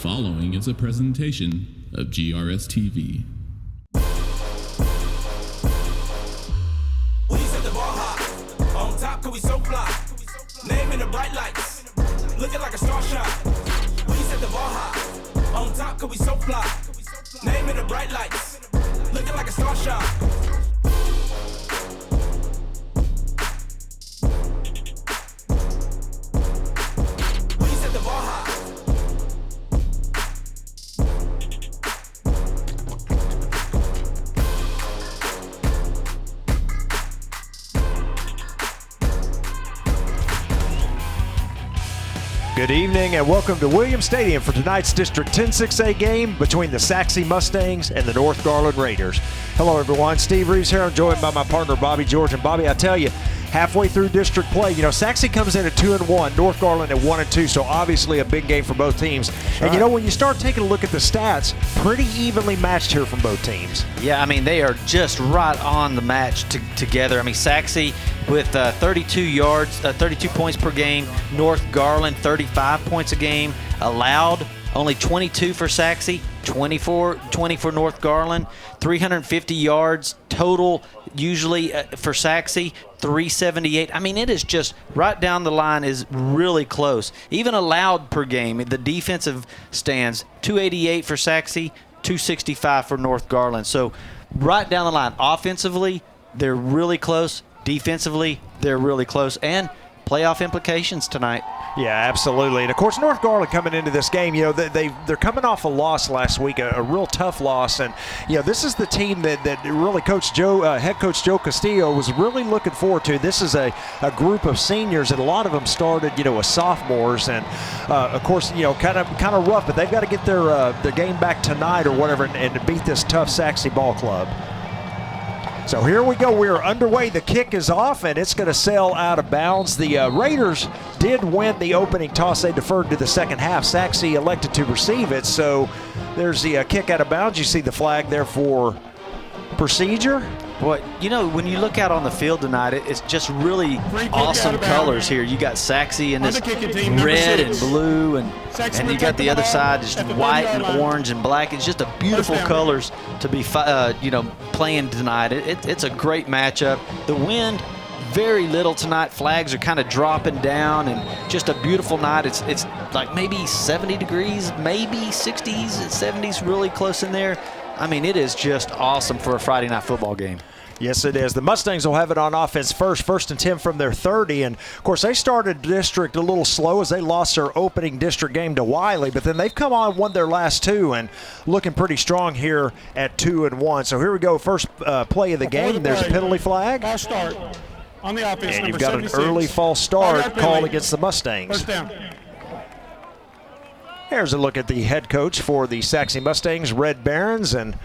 following is a presentation of GRS TV. We set the bar high. On top, cause we so fly. Name in the bright lights. Looking like a star shine. We set the bar high. On top, cause we so fly. Name in the bright lights. Looking like a star shine. Good evening and welcome to Williams Stadium for tonight's District 10-6A game between the Sachse Mustangs and the North Garland Raiders. Hello everyone, Steve Reeves here. I'm joined by my partner Bobby George. And Bobby, I tell you, halfway through district play, Sachse comes in at 2-1, North Garland at 1-2, so obviously a big game for both teams. And when you start taking a look at the stats, pretty evenly matched here from both teams. Yeah, they are just right on the match together. Sachse with 32 yards, 32 points per game. North Garland, 35 points a game. Allowed, only 22 for Sachse, 20 for North Garland. 350 yards total, usually for Sachse, 378. It is just right down the line, is really close. Even allowed per game, the defensive stands, 288 for Sachse, 265 for North Garland. So right down the line, offensively, they're really close. Defensively, they're really close. And playoff implications tonight. Yeah, absolutely. And, of course, North Garland coming into this game, they're coming off a loss last week, a real tough loss. And, this is the team that really head coach Joe Castillo was really looking forward to. This is a group of seniors, and a lot of them started, as sophomores. And, of course, kind of rough, but they've got to get their game back tonight or whatever and beat this tough Sachse ball club. So here we go. We're underway. The kick is off, and it's going to sail out of bounds. The Raiders did win the opening toss. They deferred to the second half. Sachse elected to receive it, so there's the kick out of bounds. You see the flag there for procedure. Boy, when you look out on the field tonight, it's just really awesome colors here. You got Sachse in this red and blue, and you got the other side just white and orange and black. It's just a beautiful colors to be, playing tonight. It's a great matchup. The wind, very little tonight. Flags are kind of dropping down, and just a beautiful night. It's like maybe 70 degrees, maybe 60s, 70s, really close in there. It is just awesome for a Friday night football game. Yes, it is. The Mustangs will have it on offense first and 10 from their 30. And, of course, they started district a little slow as they lost their opening district game to Wiley. But then they've come on and won their last two and looking pretty strong here at 2-1. So here we go. First play of the game. There's a penalty flag. False start on the offense. And you've got an early false start called against the Mustangs. First down. Here's a look at the head coach for the Sachse Mustangs, Red Barons, and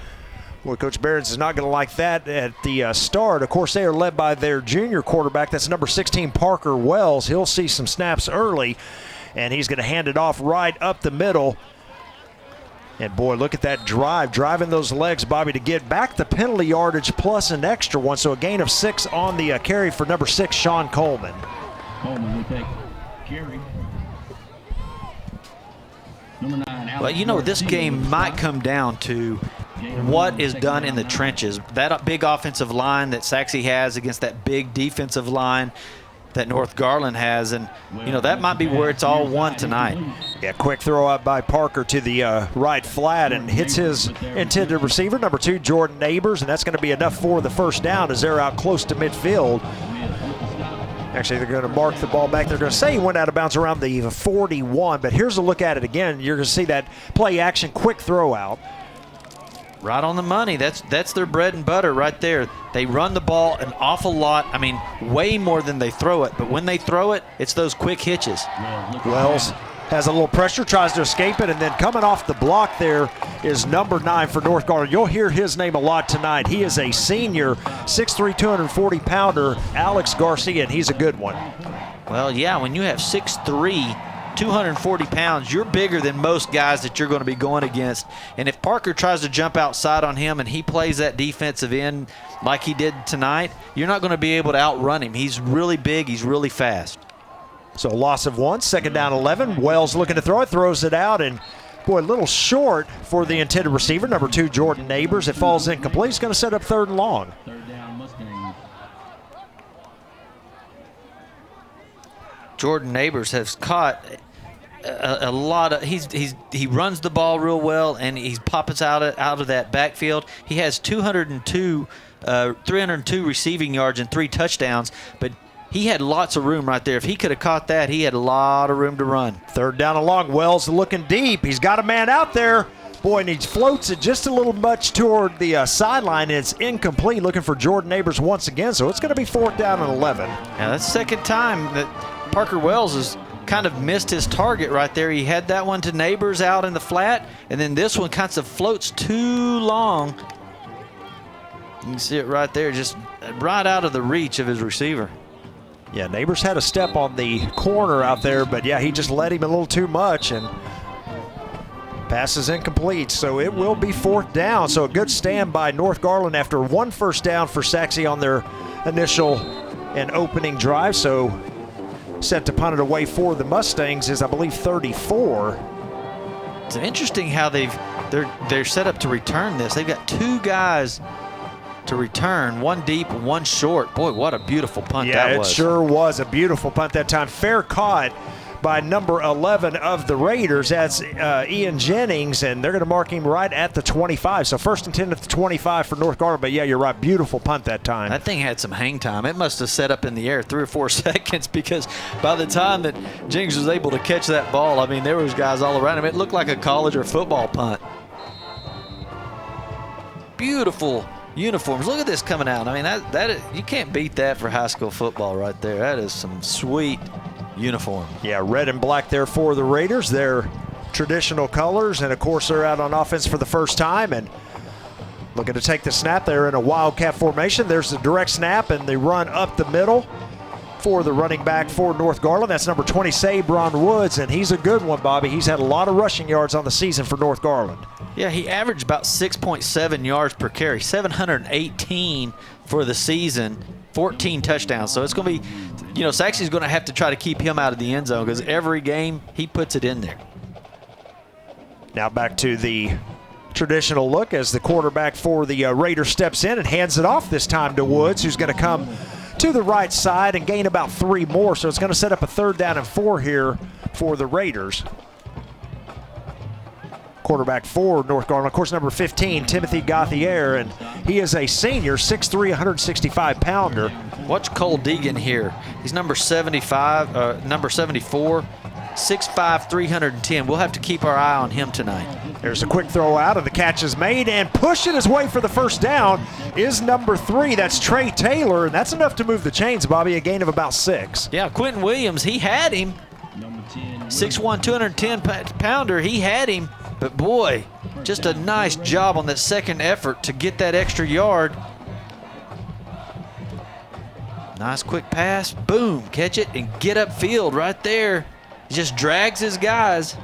Coach Barons is not going to like that at the start. Of course, they are led by their junior quarterback. That's number 16, Parker Wells. He'll see some snaps early, and he's going to hand it off right up the middle. And, boy, look at that driving those legs, Bobby, to get back the penalty yardage plus an extra one. So a gain of 6 on the carry for number 6, Sean Coleman. Coleman will take carry. Well, this game might come down to what is done in the trenches. That big offensive line that Sachse has against that big defensive line that North Garland has, and that might be where it's all won tonight. Yeah, quick throw out by Parker to the right flat and hits his intended receiver, number 2, Jordan Neighbors, and that's going to be enough for the first down as they're out close to midfield. Actually, they're going to mark the ball back. They're going to say he went out of bounds around the 41, but here's a look at it again. You're going to see that play action, quick throw out. Right on the money. That's their bread and butter right there. They run the ball an awful lot. Way more than they throw it. But when they throw it, it's those quick hitches. Wells has a little pressure, tries to escape it, and then coming off the block there is number 9 for North Garland. You'll hear his name a lot tonight. He is a senior, 6'3", 240-pounder, Alex Garcia, and he's a good one. Well, yeah, when you have 6'3", 240 pounds, you're bigger than most guys that you're going to be going against. And if Parker tries to jump outside on him and he plays that defensive end like he did tonight, you're not going to be able to outrun him. He's really big. He's really fast. So a loss of 1, second down 11. Wells looking to throw it, throws it out, and Boy, a little short for the intended receiver, number 2, Jordan Neighbors. It falls incomplete. He's going to set up 3rd and long. Third down, Mustangs. Jordan Neighbors has caught a lot of. He runs the ball real well, and he pops out of that backfield. He has 302 receiving yards and 3 touchdowns, but he had lots of room right there. If he could have caught that, he had a lot of room to run. 3rd down and long. Wells looking deep. He's got a man out there. Boy, and he floats it just a little much toward the sideline, and it's incomplete. Looking for Jordan Neighbors once again, so it's going to be 4th down and 11. Now, that's the second time that Parker Wells has kind of missed his target right there. He had that one to Neighbors out in the flat, and then this one kind of floats too long. You can see it right there, just right out of the reach of his receiver. Yeah, Neighbors had a step on the corner out there, but yeah, he just led him a little too much, and pass is incomplete, so it will be 4th down. So a good stand by North Garland after 1 first down for Sachse on their initial and opening drive. So set to punt it away for the Mustangs is, I believe, 34. It's interesting how they're set up to return this. They've got 2 guys to return, 1 deep, 1 short. Boy, what a beautiful punt that was. Yeah, it sure was a beautiful punt that time. Fair caught by number 11 of the Raiders. That's Ian Jennings, and they're going to mark him right at the 25. So 1st and 10 at the 25 for North Garland. But yeah, you're right, beautiful punt that time. That thing had some hang time. It must have set up in the air 3 or 4 seconds, because by the time that Jennings was able to catch that ball, I mean, there was guys all around him. It looked like a college or football punt. Beautiful uniforms. Look at this coming out. I mean, that you can't beat that for high school football right there. That is some sweet uniform. Yeah, red and black there for the Raiders. Their traditional colors, and of course they're out on offense for the first time and looking to take the snap. They're in a wildcat formation. There's the direct snap and the run up the middle for the running back for North Garland. That's number 20, Sabron Woods, and he's a good one, Bobby. He's had a lot of rushing yards on the season for North Garland. Yeah, he averaged about 6.7 yards per carry, 718 for the season, 14 touchdowns. So it's going to be, you know, Sachse's going to have to try to keep him out of the end zone, because every game he puts it in there. Now back to the traditional look as the quarterback for the Raiders steps in and hands it off this time to Woods, who's going to come to the right side and gain about 3 more. So it's going to set up a 3rd down and 4 here for the Raiders. Quarterback for North Garland, of course, number 15, Timothy Gauthier, and he is a senior, 6'3", 165-pounder. Watch Cole Deegan here. He's number 75, number 74, 6'5", 310. We'll have to keep our eye on him tonight. There's a quick throw out, and the catch is made, and pushing his way for the first down is number 3. That's Trey Taylor, and that's enough to move the chains, Bobby, a gain of about 6. Yeah, Quentin Williams, he had him. 6'1", 210-pounder, he had him. But boy, just a nice job on that second effort to get that extra yard. Nice quick pass, boom, catch it and get upfield right there. He just drags his guys.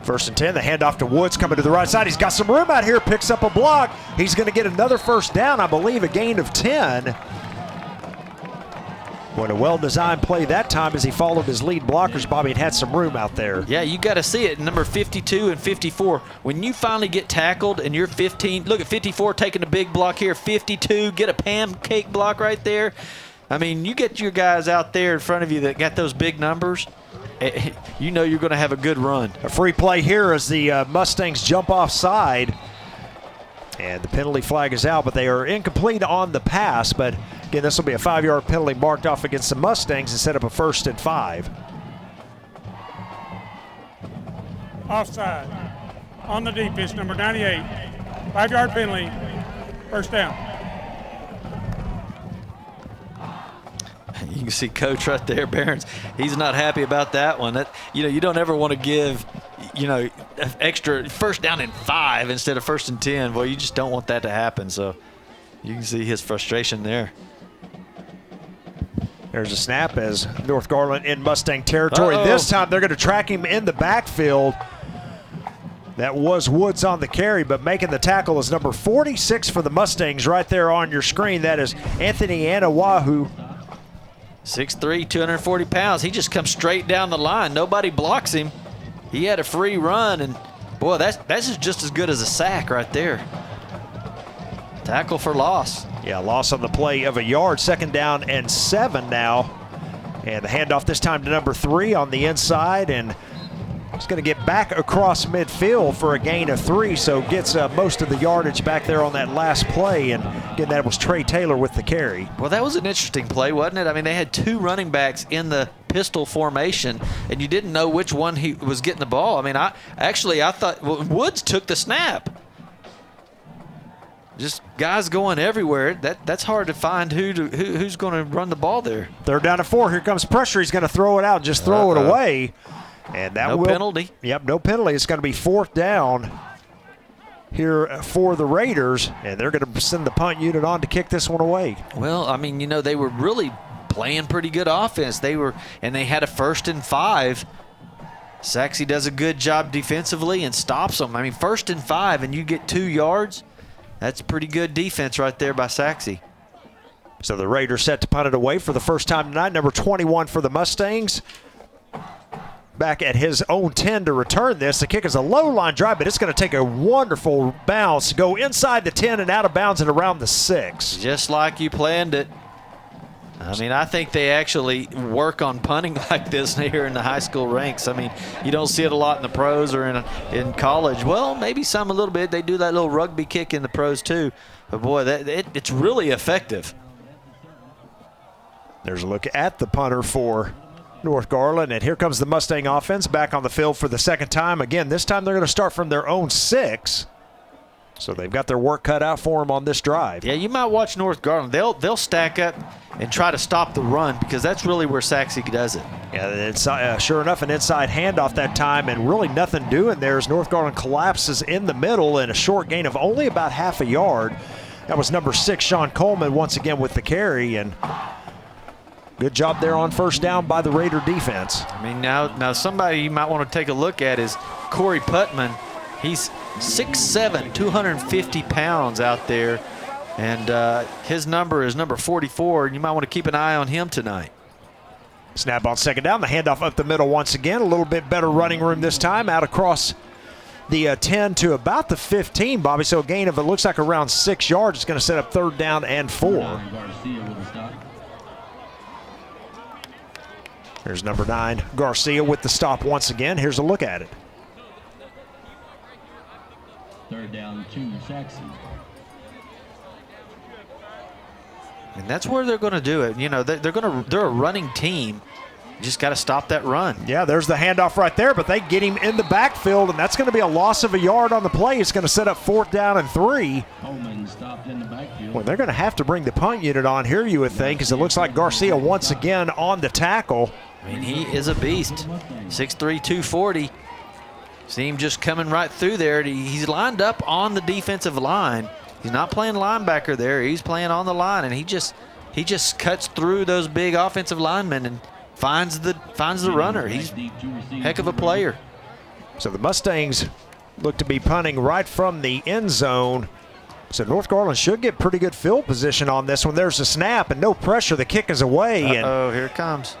1st and 10, the handoff to Woods coming to the right side. He's got some room out here, picks up a block. He's going to get another first down, I believe, a gain of 10. What a well-designed play that time as he followed his lead blockers, Bobby, and had some room out there. Yeah, you got to see it. Number 52 and 54. When you finally get tackled and you're 15, look at 54 taking a big block here. 52, get a pancake block right there. I mean, you get your guys out there in front of you that got those big numbers, you know you're going to have a good run. A free play here as the Mustangs jump offside. And the penalty flag is out, but they are incomplete on the pass. But again, this will be a 5-yard penalty marked off against the Mustangs and set up a 1st and 5. Offside. On the defense, number 98. 5-yard penalty. First down. You can see Coach right there, Barons. He's not happy about that one. That, you know, you don't ever want to give, you know, extra 1st down and 5 instead of 1st and 10. Well, you just don't want that to happen. So you can see his frustration there. There's a snap as North Garland in Mustang territory. This time they're going to track him in the backfield. That was Woods on the carry, but making the tackle is number 46 for the Mustangs right there on your screen. That is Anthony Anawahu. 6'3", 240 pounds. He just comes straight down the line. Nobody blocks him. He had a free run, and Boy, that's just as good as a sack right there. Tackle for loss. Yeah, loss on the play of a yard. 2nd down and 7 now. And the handoff this time to number 3 on the inside. And he's going to get back across midfield for a gain of 3. So gets most of the yardage back there on that last play. And again, that was Trey Taylor with the carry. Well, that was an interesting play, wasn't it? I mean, they had 2 running backs in the pistol formation, and you didn't know which one he was getting the ball. I mean, I thought Woods took the snap. Just guys going everywhere. That's hard to find who's going to run the ball there. 3rd down and 4. Here comes pressure. He's going to throw it out, just throw it away. And that no penalty. Yep, no penalty. It's going to be 4th down here for the Raiders, and they're going to send the punt unit on to kick this one away. Well, I mean, they were really playing pretty good offense. They had a 1st and 5. Sachse does a good job defensively and stops them. I mean, 1st and 5, and you get 2 yards. That's pretty good defense right there by Sachse. So the Raiders set to punt it away for the first time tonight. Number 21 for the Mustangs. Back at his own 10 to return this. The kick is a low line drive, but it's going to take a wonderful bounce, go inside the 10 and out of bounds and around the 6. Just like you planned it. I mean, I think they actually work on punting like this here in the high school ranks. I mean, you don't see it a lot in the pros or in college. Well, maybe some a little bit. They do that little rugby kick in the pros too. But boy, it's really effective. There's a look at the punter for North Garland, and here comes the Mustang offense back on the field for the 2nd time. Again, this time they're going to start from their own 6. So they've got their work cut out for them on this drive. Yeah, you might watch North Garland. They'll stack up and try to stop the run because that's really where Sachse does it. Yeah, it's, sure enough, an inside handoff that time, and really nothing doing there as North Garland collapses in the middle and a short gain of only about half a yard. That was number 6, Sean Coleman, once again with the carry, and good job there on 1st down by the Raider defense. I mean, now somebody you might want to take a look at is Corey Putman. He's 6'7", 250 pounds out there, and his number is number 44, and you might want to keep an eye on him tonight. Snap on 2nd down, the handoff up the middle once again. A little bit better running room this time, out across the 10 to about the 15, Bobby. So a gain of, it looks like around 6 yards. It's going to set up 3rd down and 4. Here's number 9, Garcia with the stop once again. Here's a look at it. 3rd down, 2, Sachse. And that's where they're going to do it. They're a running team. You just got to stop that run. Yeah, there's the handoff right there, but they get him in the backfield, and that's going to be a loss of a yard on the play. It's going to set up 4th down and 3. Coleman stopped in the backfield. Well, they're going to have to bring the punt unit on here, you would think, because it looks like Garcia once again on the tackle. I mean, he is a beast. 6'3", 240. See him just coming right through there. He's lined up on the defensive line. He's not playing linebacker there. He's playing on the line, and he just cuts through those big offensive linemen and finds the runner. He's a heck of a player. So the Mustangs look to be punting right from the end zone. So North Garland should get pretty good field position on this one. There's a snap and no pressure. The kick is away. Oh, here it comes.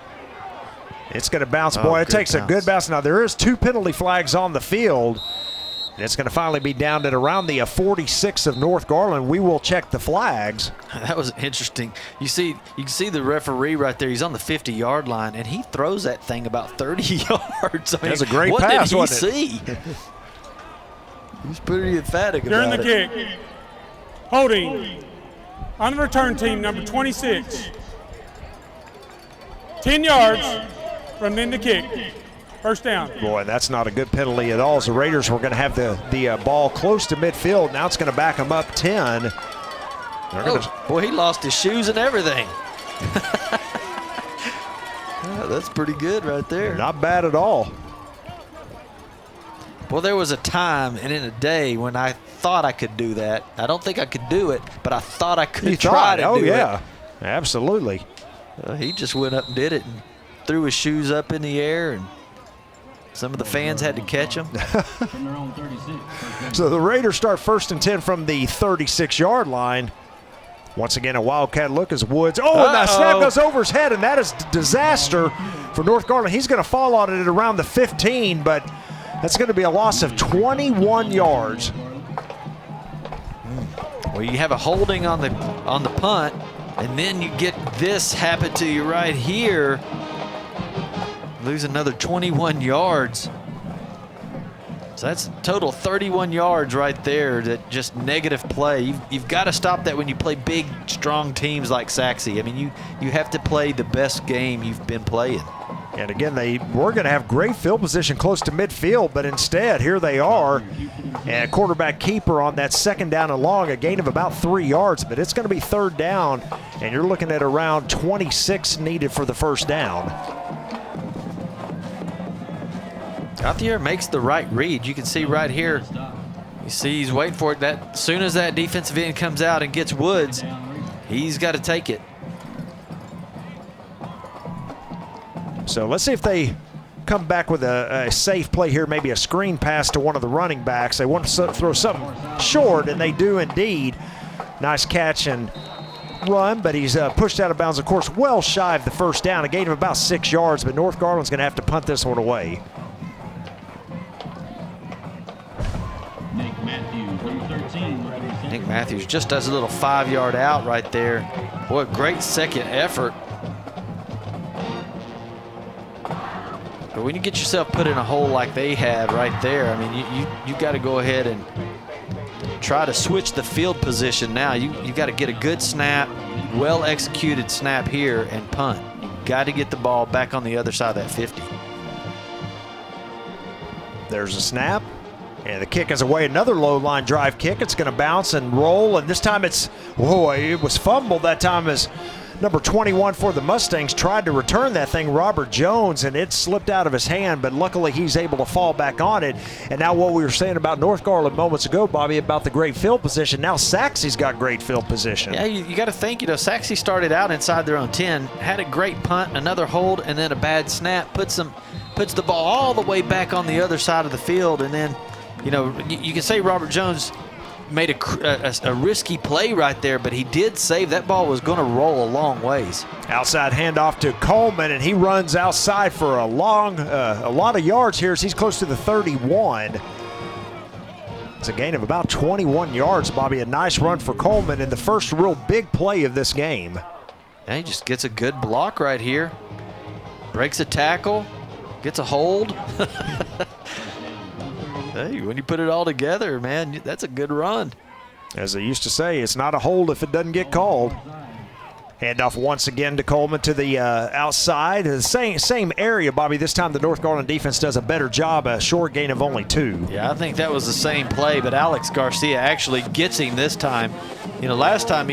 It's going to bounce. Boy, it takes a good bounce. Now, there is 2 penalty flags on the field. And it's going to finally be down at around the 46 of North Garland. We will check the flags. That was interesting. You can see the referee right there. He's on the 50-yard line, and he throws that thing about 30 yards. I mean, that's a great pass, what did he see? He's pretty emphatic During about the kick, holding on the return team, number 26. 10 yards from then the kick. 1st down. Boy, that's not a good penalty at all. As the Raiders were going to have the ball close to midfield. Now it's going to back them up 10. Boy, he lost his shoes and everything. Yeah, that's pretty good right there. Not bad at all. Well, there was a time and in a day when I thought I could do that. I don't think I could do it, but I thought I could try to do it. Oh, yeah, absolutely. He just went up and did it and threw his shoes up in the air, and some of the fans had to catch him. From their own 36. So the Raiders start 1st and 10 from the 36-yard line. Once again, a wildcat look as Woods. Oh, and that snap goes over his head, and that is disaster for North Garland. He's going to fall on it at around the 15, but That's going to be a loss of 21 yards. Well, you have a holding on the punt, and then you get this happen to you right here. Lose another 21 yards. So that's a total 31 yards right there. That just negative play. You've got to stop that when you play big, strong teams like Sachse. I mean, you have to play the best game you've been playing. And again, they were going to have great field position close to midfield, but instead, here they are. And quarterback keeper on that second down and long, a gain of about 3 yards, but it's going to be third down, and you're looking at around 26 needed for the first down. Gauthier makes the right read. You can see right here. You see he's waiting for it. That as soon as that defensive end comes out and gets Woods, he's got to take it. So let's see if they come back with a safe play here, maybe a screen pass to one of the running backs. They want to throw something short, and they do indeed. Nice catch and run, but he's pushed out of bounds, of course, well shy of the first down. A gain of about 6 yards, but North Garland's going to have to punt this one away. Nick Matthews just does a little 5-yard out right there. Boy, great second effort. But when you get yourself put in a hole like they have right there, I mean, you got to go ahead and try to switch the field position now. You got to get a good snap, well-executed snap here and punt. You got to get the ball back on the other side of that 50. There's a snap. And the kick is away, another low line drive kick. It's going to bounce and roll, and this time it was fumbled that time as number 21 for the Mustangs tried to return that thing, Robert Jones, and it slipped out of his hand, but luckily he's able to fall back on it. And now what we were saying about North Garland moments ago, Bobby, about the great field position, now Sachse's got great field position. Yeah, you got to think, Sachse started out inside their own 10, had a great punt, another hold, and then a bad snap, puts the ball all the way back on the other side of the field, and then you can say Robert Jones made a risky play right there, but he did save. That ball was going to roll a long ways. Outside handoff to Coleman, and he runs outside for a lot of yards here as he's close to the 31. It's a gain of about 21 yards, Bobby. A nice run for Coleman in the first real big play of this game. And he just gets a good block right here. Breaks a tackle, gets a hold. Hey, when you put it all together, man, that's a good run. As they used to say, it's not a hold if it doesn't get called. Handoff once again to Coleman to the outside. The same area, Bobby. This time the North Garland defense does a better job, a short gain of only 2. Yeah, I think that was the same play, but Alex Garcia actually gets him this time. Last time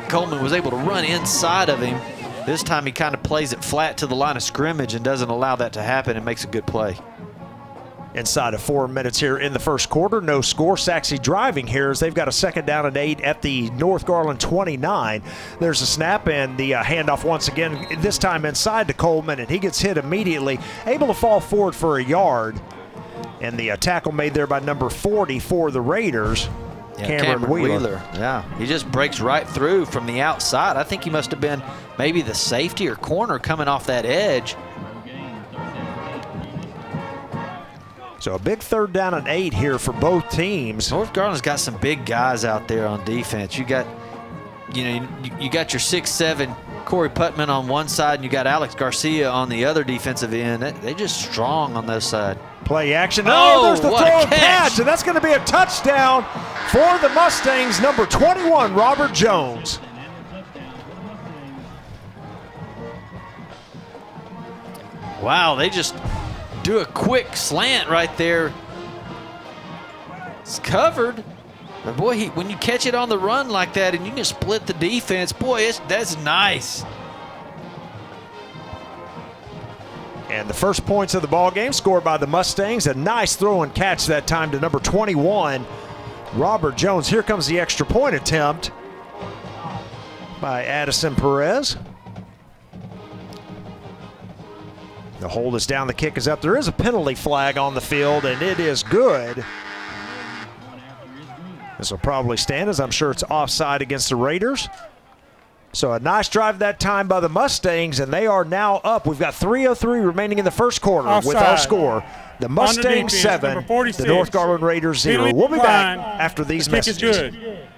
Coleman was able to run inside of him. This time he kind of plays it flat to the line of scrimmage and doesn't allow that to happen and makes a good play. Inside of 4 minutes here in the first quarter, no score. Sachse driving here as they've got a second down and 8 at the North Garland 29. There's a snap and the handoff once again, this time inside to Coleman, and he gets hit immediately, able to fall forward for a yard. And the tackle made there by number 40 for the Raiders, Cameron Wheeler. Yeah, he just breaks right through from the outside. I think he must have been maybe the safety or corner coming off that edge. So a big third down and 8 here for both teams. North Garland's got some big guys out there on defense. You got, you got your 6'7" Corey Putman on one side, and you got Alex Garcia on the other defensive end. They're just strong on this side. Play action. Oh, there's the throw and catch, and that's going to be a touchdown for the Mustangs. Number 21, Robert Jones. Wow, they just do a quick slant right there. It's covered. But boy, when you catch it on the run like that and you can split the defense, boy, that's nice. And the first points of the ball game scored by the Mustangs. A nice throw and catch that time to number 21, Robert Jones. Here comes the extra point attempt by Addison Perez. The hold is down, the kick is up. There is a penalty flag on the field, and it is good. This will probably stand, as I'm sure it's offside against the Raiders. So a nice drive that time by the Mustangs, and they are now up. We've got 3:03 remaining in the first quarter with our score. The Mustangs defense, 7, number 46. the North Garland Raiders 0. We'll be back after these The kick is messages. good.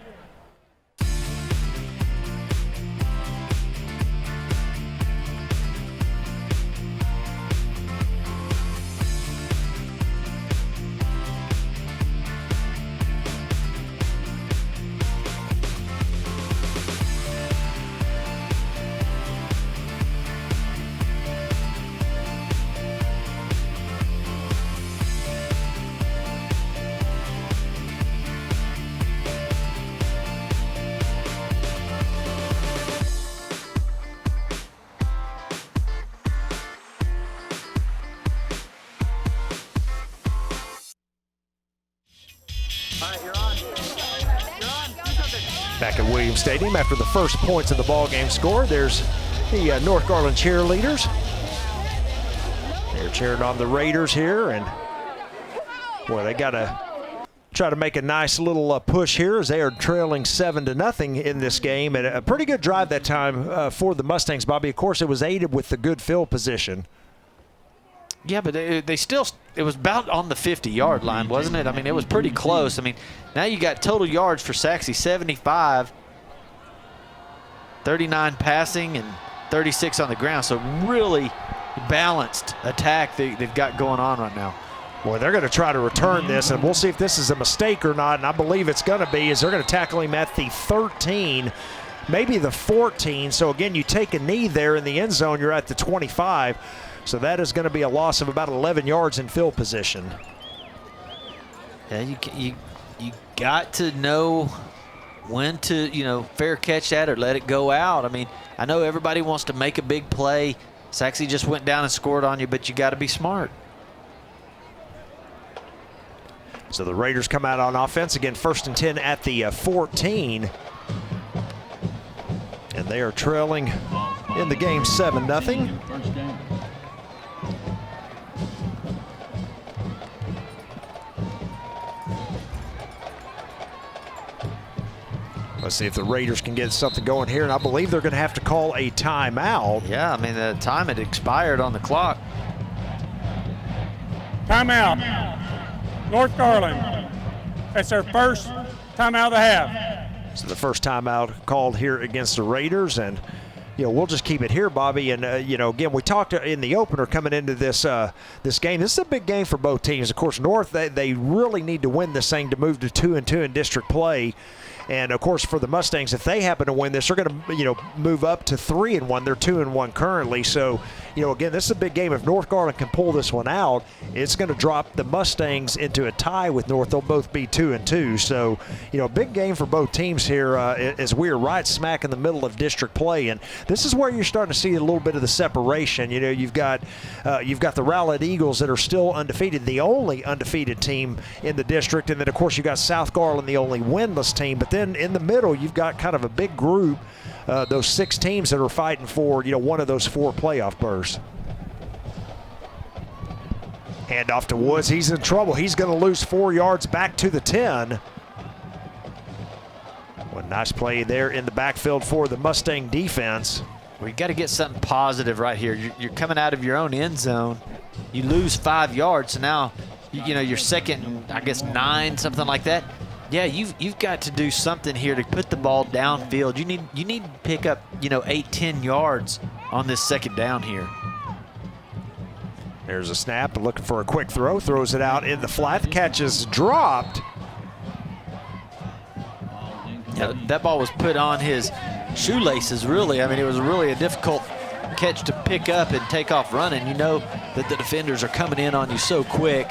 Back at Williams Stadium after the first points of the ball game scored. There's the North Garland cheerleaders. They're cheering on the Raiders here, and boy, they got to try to make a nice little push here as they are trailing 7-0 in this game. And a pretty good drive that time for the Mustangs, Bobby. Of course, it was aided with the good field position. Yeah, but they still, it was about on the 50-yard line, wasn't it? I mean, it was pretty close. I mean, now you got total yards for Sachse, 75, 39 passing, and 36 on the ground. So really balanced attack they've got going on right now. Boy, they're going to try to return this, and we'll see if this is a mistake or not, and I believe it's going to be, as they're going to tackle him at the 13, maybe the 14. So, again, you take a knee there in the end zone, you're at the 25. So that is going to be a loss of about 11 yards in field position. Yeah, you got to know when to, fair catch that or let it go out. I mean, I know everybody wants to make a big play. Sachse just went down and scored on you, but you got to be smart. So the Raiders come out on offense again, 1st and 10 at the 14. And they are trailing in the game 7-0. First down. Let's see if the Raiders can get something going here, and I believe they're going to have to call a timeout. Yeah, I mean, the time had expired on the clock. Timeout. North Garland. That's their first timeout of the half. So the first timeout called here against the Raiders, and we'll just keep it here, Bobby. And again, we talked in the opener coming into this this game. This is a big game for both teams. Of course, North they really need to win this thing to move to 2-2 in district play. And of course, for the Mustangs, if they happen to win this, they're going to move up to 3-1. They're 2-1 currently. So again, this is a big game. If North Garland can pull this one out, it's going to drop the Mustangs into a tie with North. They'll both be 2-2. So big game for both teams here as we are right smack in the middle of district play. And this is where you're starting to see a little bit of the separation. You've got the Rowlett Eagles that are still undefeated, the only undefeated team in the district, and then of course you've got South Garland, the only winless team. But then in the middle, you've got kind of a big group, those 6 teams that are fighting for one of those 4 playoff berths. Hand off to Woods. He's in trouble. He's going to lose 4 yards back to the 10. Well, nice play there in the backfield for the Mustang defense. We got to get something positive right here. You're coming out of your own end zone. You lose 5 yards, so now you're second, I guess 9, something like that. Yeah, you've got to do something here to put the ball downfield. You need to pick up 8-10 yards on this second down here. There's a snap, looking for a quick throw, throws it out in the flat. The catch is dropped. Yeah, that ball was put on his shoelaces, really. I mean, it was really a difficult catch to pick up and take off running. You know that the defenders are coming in on you so quick.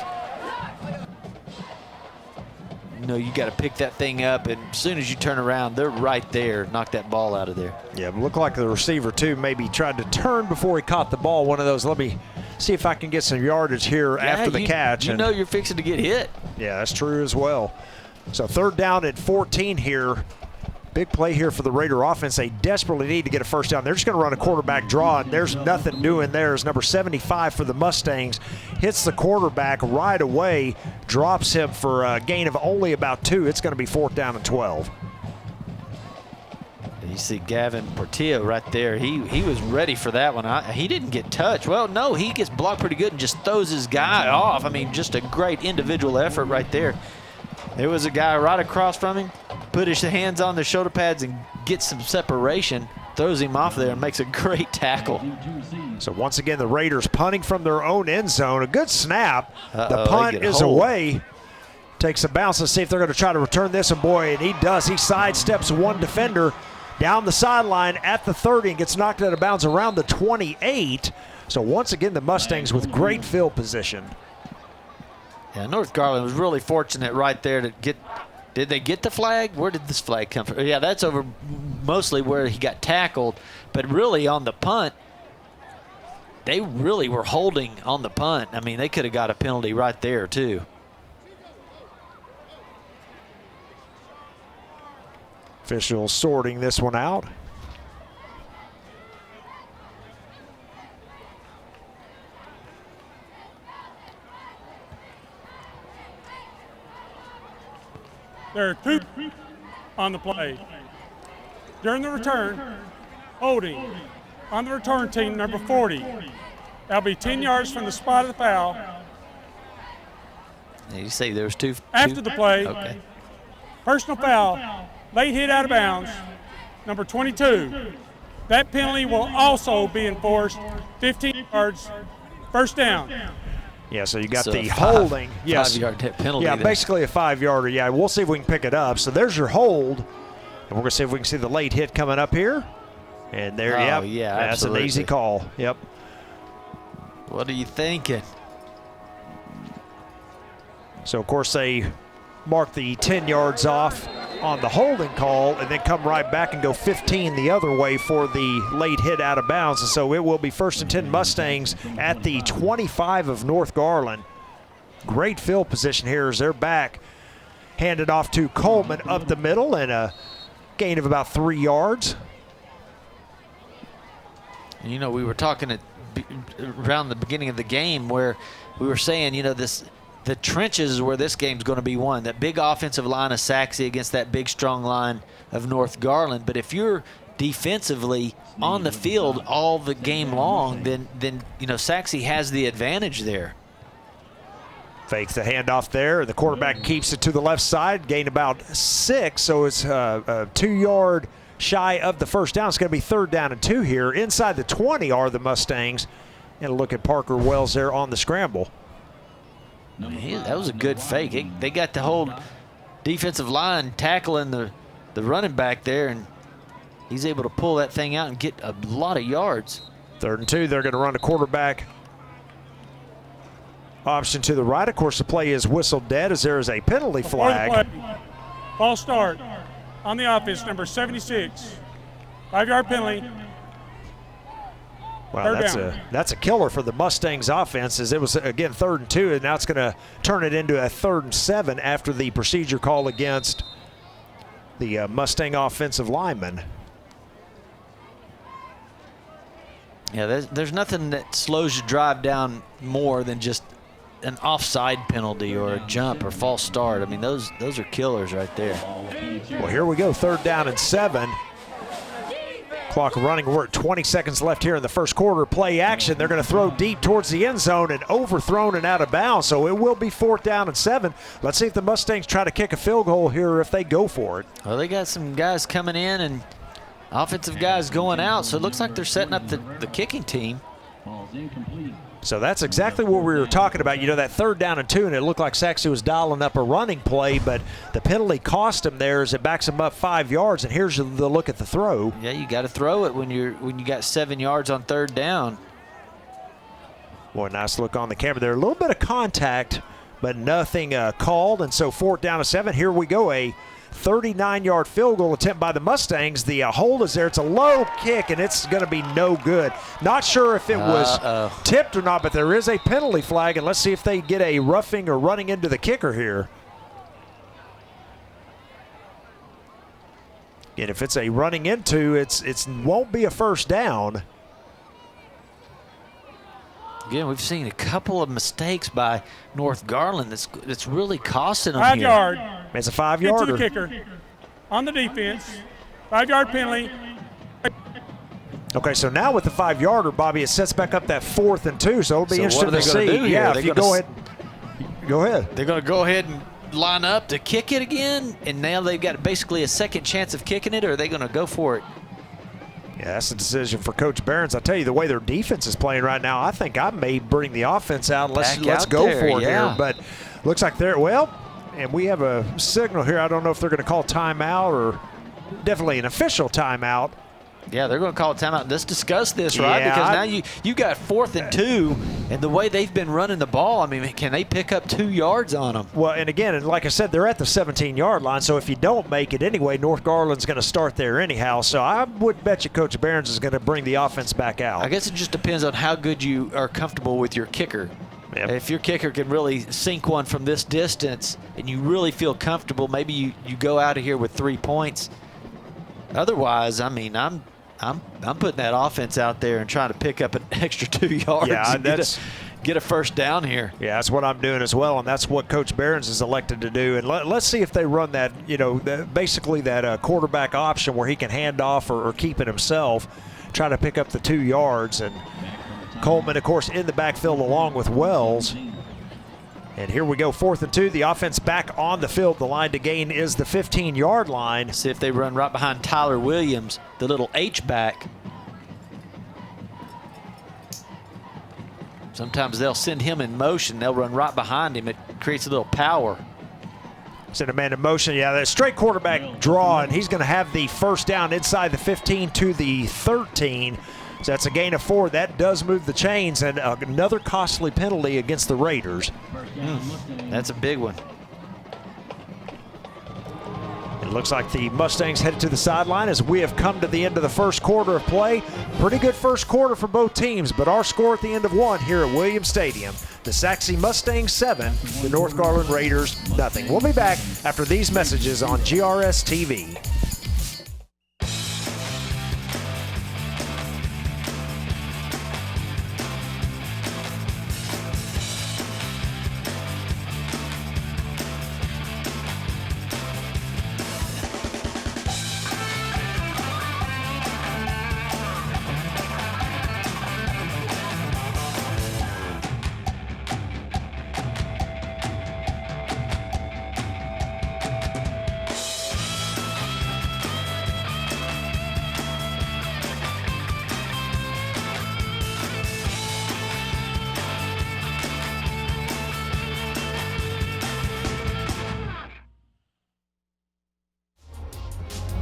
You got to pick that thing up, and as soon as you turn around, they're right there. Knock that ball out of there. Yeah, it looked like the receiver, too, maybe tried to turn before he caught the ball. One of those, let me see if I can get some yardage here after the catch. You're fixing to get hit. Yeah, that's true as well. So 3rd down at 14 here. Big play here for the Raider offense. They desperately need to get a first down. They're just going to run a quarterback draw, and there's nothing doing there. As number 75 for the Mustangs hits the quarterback right away, drops him for a gain of only about 2. It's going to be 4th down and 12. You see Gavin Portillo right there. He was ready for that one. He didn't get touched. Well, no, he gets blocked pretty good and just throws his guy off. I mean, just a great individual effort right there. There was a guy right across from him, put his hands on the shoulder pads and gets some separation, throws him off there and makes a great tackle. So once again, the Raiders punting from their own end zone. A good snap. The punt is away. Takes a bounce. Let's see if they're going to try to return this. And boy, and he does. He sidesteps one defender down the sideline at the 30 and gets knocked out of bounds around the 28. So once again, the Mustangs with great field position. Yeah, North Garland was really fortunate right there to get. Did they get the flag? Where did this flag come from? Yeah, that's over mostly where he got tackled. But really on the punt, they really were holding on the punt. I mean, they could have got a penalty right there too. Officials sorting this one out. There are 2 on the play. During the return, holding on the return team, number 40. That'll be 10 yards from the spot of the foul. You say there's two. After the play, okay. Personal foul, late hit out of bounds, number 22. That penalty will also be enforced, 15 yards, first down. Yeah, so you got So the a holding. Yes. 5-yard penalty. Yeah, there. basically a 5-yarder. Yeah, we'll see if we can pick it up. So there's your hold. And we're going to see if we can see the late hit coming up here. And there, Oh, yep. yeah, That's absolutely. an easy call. Yep. What are you thinking? So, of course, they mark the 10 yards off on the holding call and then come right back and go 15 the other way for the late hit out of bounds. And so it will be 1st and 10 Mustangs at the 25 of North Garland. Great field position here as they're back. Handed off to Coleman up the middle and a gain of about 3 yards. You know, we were talking around the beginning of the game where we were saying, you know, the trenches is where this game's going to be won. That big offensive line of Sachse against that big, strong line of North Garland. But if you're defensively on the field all the game long, then you know, Sachse has the advantage there. Fakes the handoff there. The quarterback keeps it to the left side, gain about 6, so it's a 2-yard shy of the first down. It's going to be 3rd down and 2 here. Inside the 20 are the Mustangs. And a look at Parker Wells there on the scramble. That was a good fake. They got the whole defensive line tackling the running back there, and he's able to pull that thing out and get a lot of yards. 3rd and 2, they're going to run a quarterback option to the right. Of course, the play is whistled dead as there is a penalty flag. False start on the offense, number 76. 5-yard penalty. Wow, that's a killer for the Mustangs offense, as it was, again, 3rd and 2, and now it's going to turn it into a 3rd and 7 after the procedure call against the Mustang offensive lineman. Yeah, there's nothing that slows your drive down more than just an offside penalty or a jump or false start. I mean, those are killers right there. Well, here we go, 3rd down and 7. Clock running. We're at 20 seconds left here in the first quarter. Play action. They're going to throw deep towards the end zone and overthrown and out of bounds. So it will be 4th down and 7. Let's see if the Mustangs try to kick a field goal here if they go for it. Well, they got some guys coming in and offensive guys going out. So it looks like they're setting up the kicking team. Ball's incomplete. So that's exactly what we were talking about. You know, that 3rd down and 2, and it looked like Sachse was dialing up a running play, but the penalty cost him there as it backs him up 5 yards. And here's the look at the throw. Yeah, you got to throw it when you got 7 yards on 3rd down. Boy, nice look on the camera there. A little bit of contact, but nothing called. And so 4th down and 7. Here we go, a 39-yard field goal attempt by the Mustangs. The hold is there. It's a low kick, and it's going to be no good. Not sure if it was tipped or not, but there is a penalty flag, and let's see if they get a roughing or running into the kicker here. And if it's a running into, it won't be a first down. Again, we've seen a couple of mistakes by North Garland that's really costing them 5 here. yard. It's a Get to 5-yarder. the kicker. On the defense, 5-yard penalty. Okay, so now with the 5-yarder, Bobby, it sets back up that 4th and 2, so it'll be So interesting what are to they gonna see. do here? Yeah, They're if you gonna go ahead. Go ahead. They're going to go ahead and line up to kick it again, and now they've got basically a second chance of kicking it, or are they going to go for it? Yeah, that's a decision for Coach Behrens. I tell you, the way their defense is playing right now, I think I may bring the offense out. Let's Back go out there, for it yeah. here. But looks like they're, well, and we have a signal here. I don't know if they're going to call timeout or definitely an official timeout. Yeah, they're going to call a timeout. Let's discuss this, right? Yeah, Because now you got 4th and 2, and the way they've been running the ball, I mean, can they pick up 2 yards on them? Well, and again, and like I said, they're at the 17-yard line, so if you don't make it anyway, North Garland's going to start there anyhow. So I would bet you Coach Behrens is going to bring the offense back out. I guess it just depends on how good you are comfortable with your kicker. Yep. If your kicker can really sink one from this distance and you really feel comfortable, maybe you go out of here with 3 points. Otherwise, I mean, I'm putting that offense out there and trying to pick up an extra 2 yards Yeah, and get a first down here. Yeah, that's what I'm doing as well, and that's what Coach Behrens is elected to do. And let's see if they run that, basically that quarterback option where he can hand off or keep it himself, try to pick up the 2 yards. And Coleman, of course, in the backfield along with Wells. And here we go, 4th and 2. The offense back on the field. The line to gain is the 15-yard line. See if they run right behind Tyler Williams, the little H-back. Sometimes they'll send him in motion. They'll run right behind him. It creates a little power. Send a man in motion. Yeah, that straight quarterback draw, and he's going to have the first down inside the 15 to the 13. So that's a gain of 4. That does move the chains, and another costly penalty against the Raiders. That's a big one. It looks like the Mustangs headed to the sideline as we have come to the end of the first quarter of play. Pretty good first quarter for both teams, but our score at the end of 1 here at Williams Stadium. The Sachse Mustangs 7, the North Garland Raiders nothing. We'll be back after these messages on GRS TV.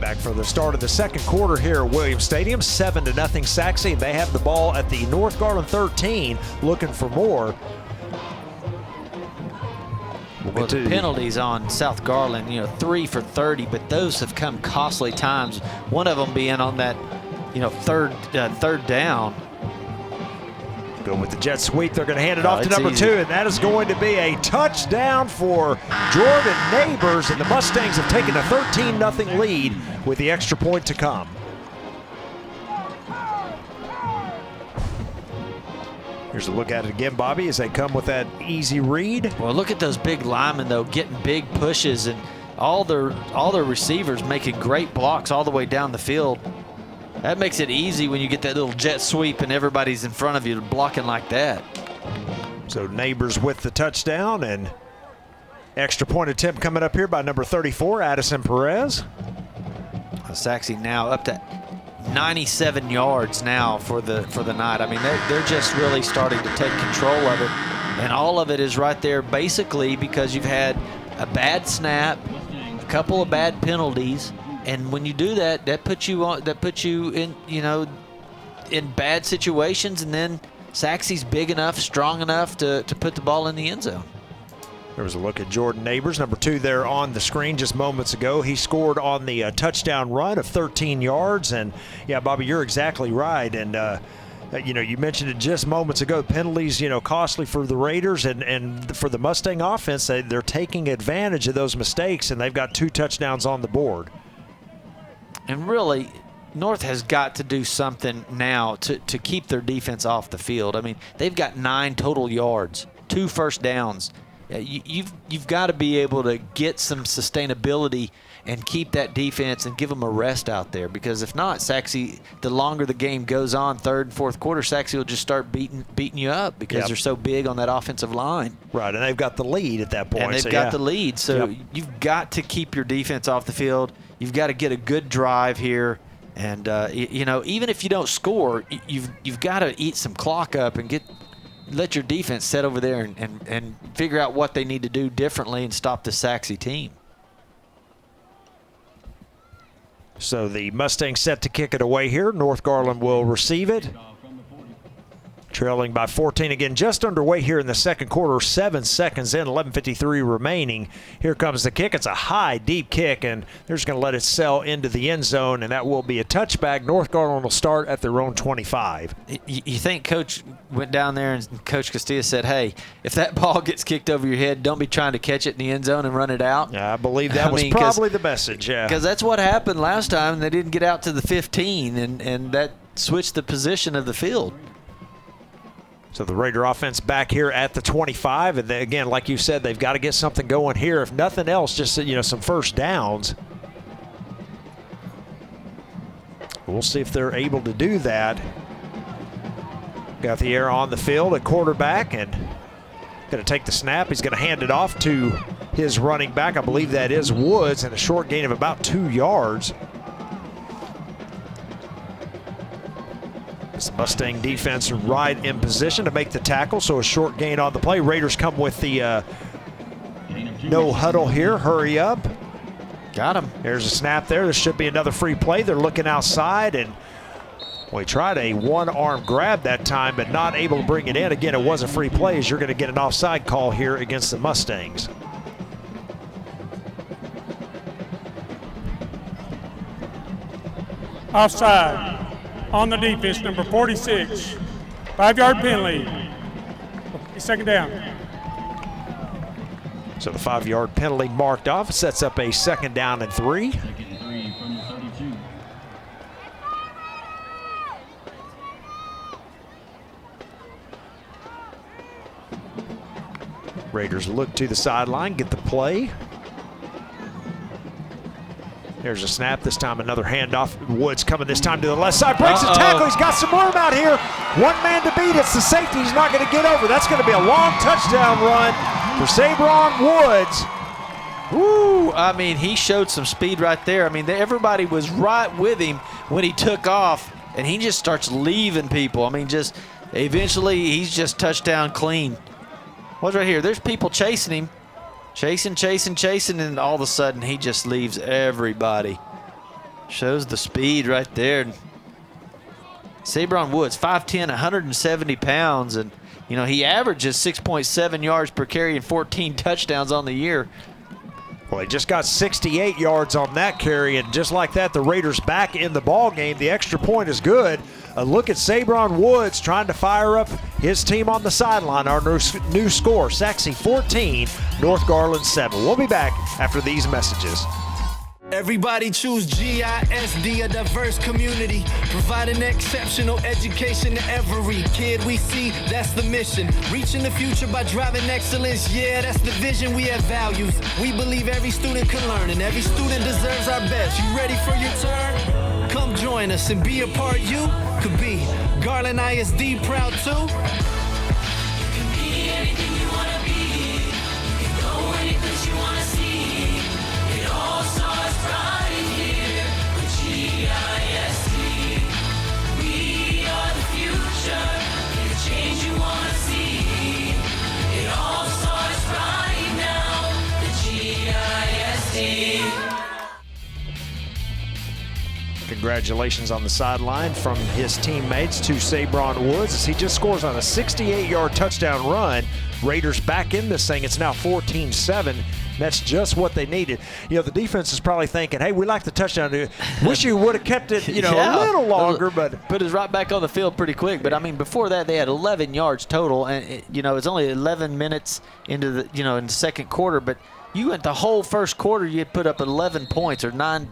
Back for the start of the second quarter here at Williams Stadium, 7-0 Sachse. They have the ball at the North Garland 13, looking for more. Well, the penalties on South Garland, 3 for 30, but those have come costly times. One of them being on that, third down. Go with the jet sweep. They're going to hand it off to number 2, and that is going to be a touchdown for Jordan Neighbors, and the Mustangs have taken a 13-0 lead with the extra point to come. Here's a look at it again, Bobby, as they come with that easy read. Well, look at those big linemen, though, getting big pushes, and all their receivers making great blocks all the way down the field. That makes it easy when you get that little jet sweep and everybody's in front of you blocking like that. So Neighbors with the touchdown, and extra point attempt coming up here by number 34, Addison Perez. Sachse now up to 97 yards now for the night. I mean, they're just really starting to take control of it, and all of it is right there basically because you've had a bad snap, a couple of bad penalties. And when you do that, that puts you in, in bad situations, and then Sachse's big enough, strong enough to put the ball in the end zone. There was a look at Jordan Neighbors, number 2 there on the screen just moments ago. He scored on the touchdown run of 13 yards, and yeah, Bobby, you're exactly right. And you mentioned it just moments ago. Penalties, costly for the Raiders and for the Mustang offense. They're taking advantage of those mistakes, and they've got 2 touchdowns on the board. And really, North has got to do something now to keep their defense off the field. I mean, they've got 9 total yards, 2 first downs. you've got to be able to get some sustainability and keep that defense and give them a rest out there, because if not, Sachse, the longer the game goes on, third and fourth quarter, Sachse will just start beating you up because they're so big on that offensive line. Right, and they've got the lead at that point. And they've got the lead, so you've got to keep your defense off the field. You've got to get a good drive here, and even if you don't score, you've got to eat some clock up and let your defense sit over there and figure out what they need to do differently and stop the Sachse team. So the Mustangs set to kick it away here. North Garland will receive it. Trailing by 14 again, just underway here in the second quarter. 7 seconds in, 11:53 remaining. Here comes the kick. It's a high, deep kick, and they're just going to let it sail into the end zone, and that will be a touchback. North Garland will start at their own 25. You think Coach went down there and Coach Castilla said, hey, if that ball gets kicked over your head, don't be trying to catch it in the end zone and run it out? Yeah, I believe that was probably the message, yeah. Because that's what happened last time. They didn't get out to the 15, and that switched the position of the field. So the Raider offense back here at the 25, and then, again, like you said, they've got to get something going here. If nothing else, just some first downs. We'll see if they're able to do that. Got the air on the field at quarterback, and going to take the snap. He's going to hand it off to his running back. I believe that is Woods, and a short gain of about 2 yards. The Mustang defense right in position to make the tackle, so a short gain on the play. Raiders come with the no huddle here. Hurry up. Got him. There's a snap there. There should be another free play. They're looking outside, and we tried a one-arm grab that time, but not able to bring it in. Again, it was a free play, as you're going to get an offside call here against the Mustangs. Offside on the defense, number 46. 5-yard penalty. Second down. So the 5-yard penalty marked off, sets up a 2nd down and 3. 2nd and 3 from the 32. Raiders look to the sideline, get the play. There's a snap, this time another handoff. Woods coming this time to the left side, breaks the tackle, he's got some room out here. One man to beat, it's the safety, he's not gonna get over. That's gonna be a long touchdown run for Sabron Woods. Woo, I mean, he showed some speed right there. I mean, everybody was right with him when he took off, and he just starts leaving people. I mean, just eventually he's just touchdown clean. What's right here? There's people chasing him. Chasing, and all of a sudden he just leaves everybody. Shows the speed right there. Sabron Woods, 5'10", 170 pounds, and he averages 6.7 yards per carry and 14 touchdowns on the year. Well, he just got 68 yards on that carry, and just like that, the Raiders back in the ball game. The extra point is good. A look at Sabron Woods trying to fire up his team on the sideline. Our new score, Sachse 14, North Garland 7. We'll be back after these messages. Everybody choose GISD, a diverse community, providing exceptional education to every kid we see. That's the mission. Reaching the future by driving excellence. Yeah, that's the vision. We have values. We believe every student can learn, and every student deserves our best. You ready for your turn? Come join us and be a part. You could be Garland ISD proud too. You can be anything you want to be. You can go any place you want to see. It all starts right here with GISD. We are the future. Be the change you want to see. It all starts right now with GISD. Congratulations on the sideline from his teammates to Sabron Woods as he just scores on a 68-yard touchdown run. Raiders back in this thing. It's now 14-7. That's just what they needed. The defense is probably thinking, hey, we like the touchdown. Wish you would have kept it, a little longer, but put us right back on the field pretty quick. But I mean, before that, they had 11 yards total, and it's only 11 minutes into the, in the second quarter. But You went the whole first quarter, you had put up 11 points or 9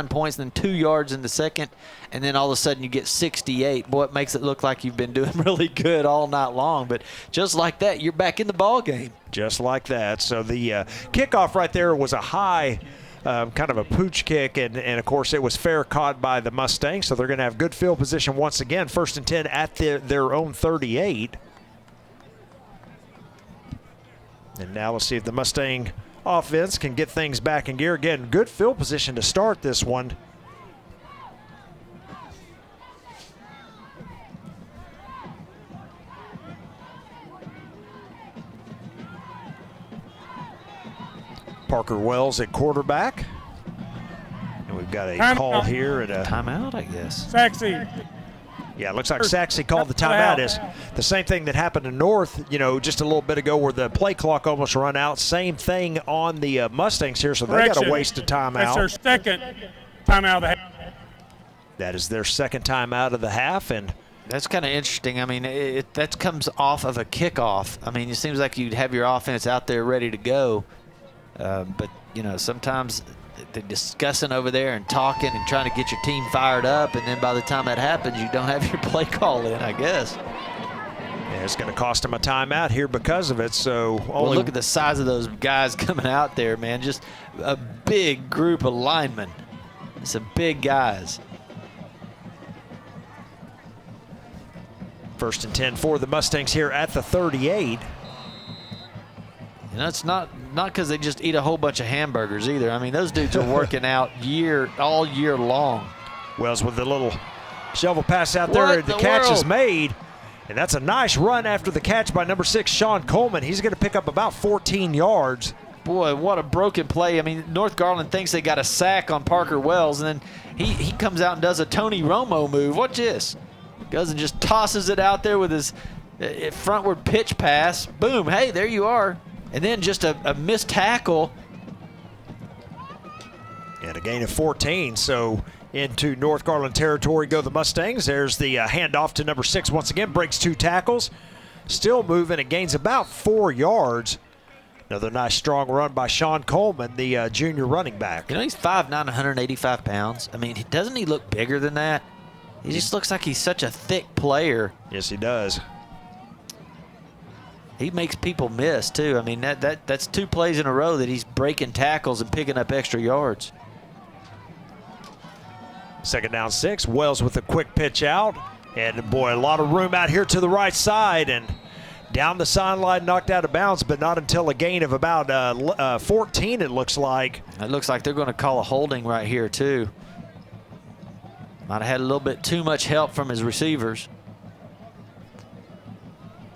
points, and then 2 yards in the second, and then all of a sudden you get 68. Boy, it makes it look like you've been doing really good all night long. But just like that, you're back in the ball game. Just like that. So the kickoff right there was a high kind of a pooch kick, and of course it was fair caught by the Mustangs, so they're going to have good field position once again. 1st and 10 at their own 38. And now let's see if the Mustang offense can get things back in gear. Again, good field position to start this one. Parker Wells at quarterback. And we've got a call here at a timeout, I guess. Sachse. Yeah, it looks like Sachse called the timeout. Is the same thing that happened to North, just a little bit ago where the play clock almost run out. Same thing on the Mustangs here, so they got a waste of timeout. That's their second timeout of the half. That is their second timeout of the half, and that's kind of interesting. I mean, that comes off of a kickoff. I mean, it seems like you'd have your offense out there ready to go, but sometimes they're discussing over there and talking and trying to get your team fired up, and then by the time that happens, you don't have your play call in, I guess. Yeah, it's going to cost them a timeout here because of it. So look at the size of those guys coming out there, man. Just a big group of linemen. Some big guys. 1st and 10 for the Mustangs here at the 38. And that's not because they just eat a whole bunch of hamburgers either. I mean, those dudes are working out all year long. Wells with the little shovel pass out there. The catch is made. And that's a nice run after the catch by number 6, Sean Coleman. He's going to pick up about 14 yards. Boy, what a broken play. I mean, North Garland thinks they got a sack on Parker Wells, and then he comes out and does a Tony Romo move. Watch this. Goes and just tosses it out there with his frontward pitch pass. Boom. Hey, there you are. And then just a missed tackle. And a gain of 14. So into North Garland territory go the Mustangs. There's the handoff to number 6 once again. Breaks 2 tackles. Still moving. It gains about 4 yards. Another nice strong run by Sean Coleman, the junior running back. He's 5'9", 185 pounds. I mean, doesn't he look bigger than that? He just looks like he's such a thick player. Yes, he does. He makes people miss, too. I mean, that's 2 plays in a row that he's breaking tackles and picking up extra yards. 2nd down 6. Wells with a quick pitch out. And, boy, a lot of room out here to the right side. And down the sideline, knocked out of bounds, but not until a gain of about 14, it looks like. It looks like they're going to call a holding right here, too. Might have had a little bit too much help from his receivers.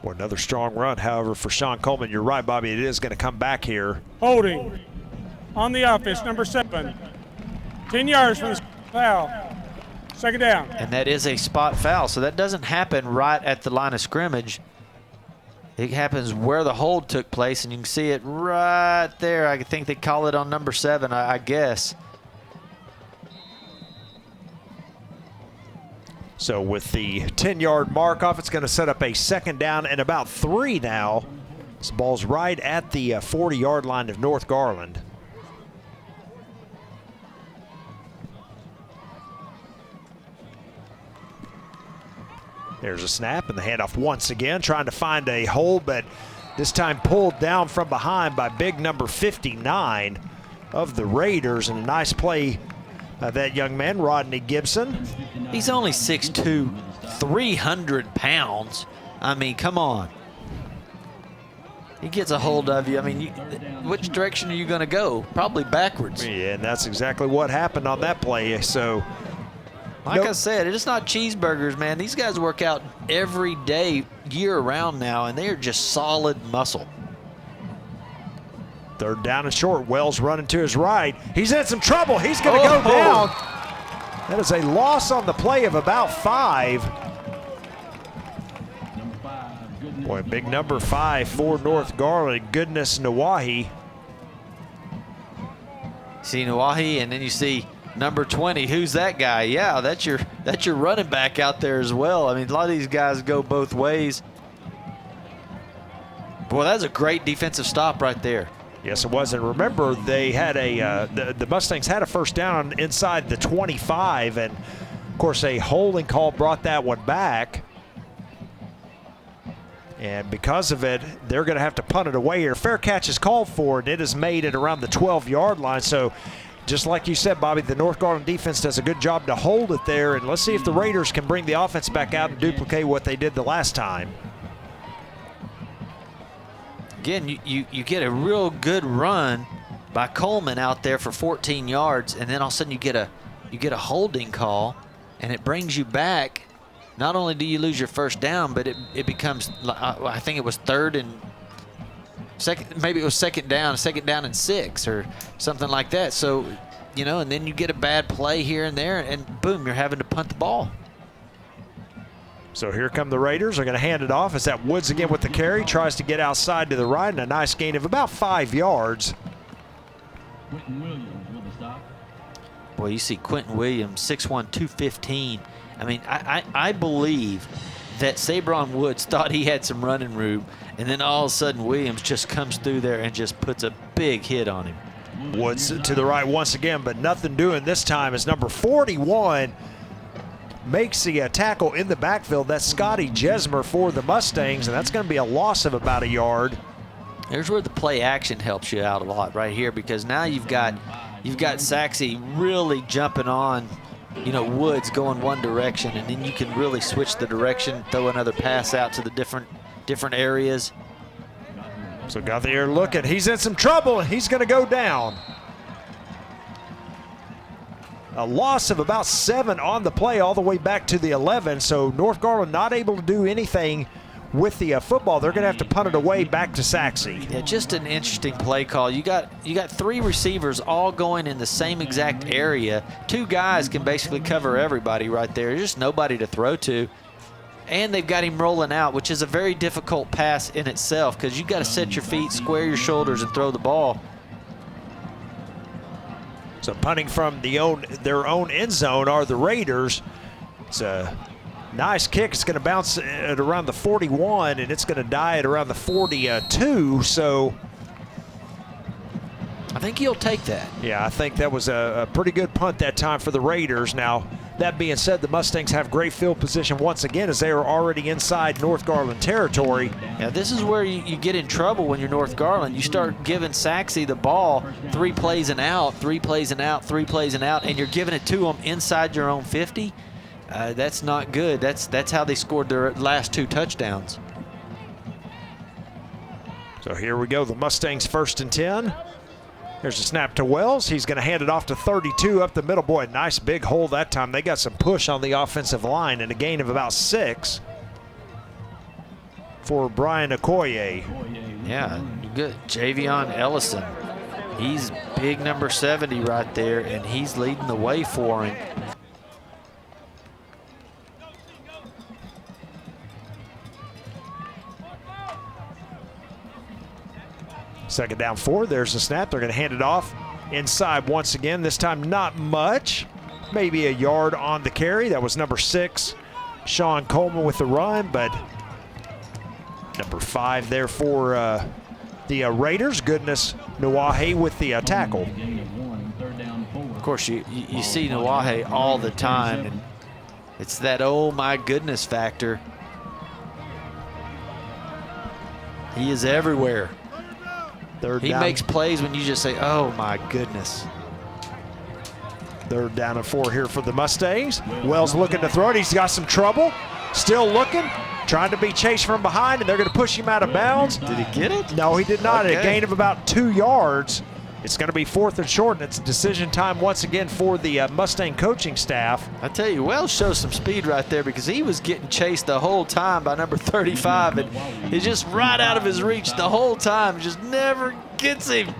Well, another strong run, however, for Sean Coleman. You're right, Bobby. It is going to come back here. Holding on the offense, number 7. 10 yards from the foul. 2nd down. And that is a spot foul, so that doesn't happen right at the line of scrimmage. It happens where the hold took place, and you can see it right there. I think they call it on number 7, I guess. So with the 10-yard mark off, it's going to set up a 2nd down and about 3 now. This ball's right at the 40-yard line of North Garland. There's a snap and the handoff once again, trying to find a hole, but this time pulled down from behind by big number 59 of the Raiders. And a nice play. That young man, Rodney Gibson. He's only 6'2", 300 pounds. I mean, come on. He gets a hold of you. I mean, which direction are you going to go? Probably backwards. Yeah, and that's exactly what happened on that play. So, like I said, it's not cheeseburgers, man. These guys work out every day, year-round now, and they are just solid muscle. 3rd down and short. Wells running to his right. He's in some trouble. He's going to go down. That is a loss on the play of about 5. Boy, big number 5 for North Garland. Goodness Nawahi. See Nawahi, and then you see number 20. Who's that guy? Yeah, that's your running back out there as well. I mean, a lot of these guys go both ways. Boy, that's a great defensive stop right there. Yes, it was. And remember, they had the Mustangs had a first down inside the 25, and of course a holding call brought that one back. And because of it, they're going to have to punt it away here. Fair catch is called for, and it is made at around the 12-yard line. So just like you said, Bobby, the North Garland defense does a good job to hold it there. And let's see if the Raiders can bring the offense back out and duplicate what they did the last time. Again, you get a real good run by Coleman out there for 14 yards, and then all of a sudden you get a holding call, and it brings you back. Not only do you lose your first down, but it becomes, I think it was third and second, maybe it was second down and 6 or something like that. So, you know, and then you get a bad play here and there, and boom, you're having to punt the ball. So here come the Raiders. They're going to hand it off as that Woods again with the carry. Tries to get outside to the right, and a nice gain of about 5 yards. Quentin Williams with the stop. Boy, you see Quentin Williams, 6'1", 215. I mean, I believe that Sabron Woods thought he had some running room, and then all of a sudden Williams just comes through there and just puts a big hit on him. Woods to the right once again, but nothing doing this time as number 41 makes the tackle in the backfield. That's Scotty Jesmer for the Mustangs, and that's going to be a loss of about a yard. There's where the play action helps you out a lot right here, because now you've got Sachse really jumping on, you know, Woods going one direction, and then you can really switch the direction, throw another pass out to the different areas. So got the air looking. He's in some trouble, and he's going to go down. A loss of about 7 on the play all the way back to the 11. So North Garland not able to do anything with the football. They're going to have to punt it away back to Sachse. Yeah, just an interesting play call. You got 3 receivers all going in the same exact area. 2 guys can basically cover everybody right there. There's just nobody to throw to. And they've got him rolling out, which is a very difficult pass in itself, because you've got to set your feet, square your shoulders, and throw the ball. So punting from their own end zone are the Raiders. It's a nice kick. It's going to bounce at around the 41, and it's going to die at around the 42. So I think he'll take that. Yeah, I think that was a pretty good punt that time for the Raiders. Now, that being said, the Mustangs have great field position once again as they are already inside North Garland territory. Yeah, this is where you get in trouble when you're North Garland. You start giving Sachse the ball 3 plays and out, 3 plays and out, 3 plays and out, and you're giving it to them inside your own 50. That's not good. That's how they scored their last 2 touchdowns. So here we go, the Mustangs 1st and 10. There's a snap to Wells. He's going to hand it off to 32 up the middle. Boy, nice big hole that time. They got some push on the offensive line and a gain of about 6 for Brian Okoye. Yeah, good. Javion Ellison. He's big number 70 right there, and he's leading the way for him. Second down 4, there's a snap. They're going to hand it off inside once again. This time not much, maybe a yard on the carry. That was number 6, Sean Coleman with the run, but number 5 there for the Raiders. Goodness, Nawahe with the tackle. Of course, you see Nawahe all the time, and it's that oh my goodness factor. He is everywhere. He makes plays when you just say, oh my goodness. 3rd down and 4 here for the Mustangs. Wells looking to throw it. He's got some trouble. Still looking. Trying to be chased from behind, and they're going to push him out of bounds. Did he get it? No, he did not. Okay. A gain of about 2 yards. It's going to be 4th and short, and it's decision time once again for the Mustang coaching staff. I tell you, Wells shows some speed right there, because he was getting chased the whole time by number 35, and he's just right out of his reach the whole time. Just never gets him.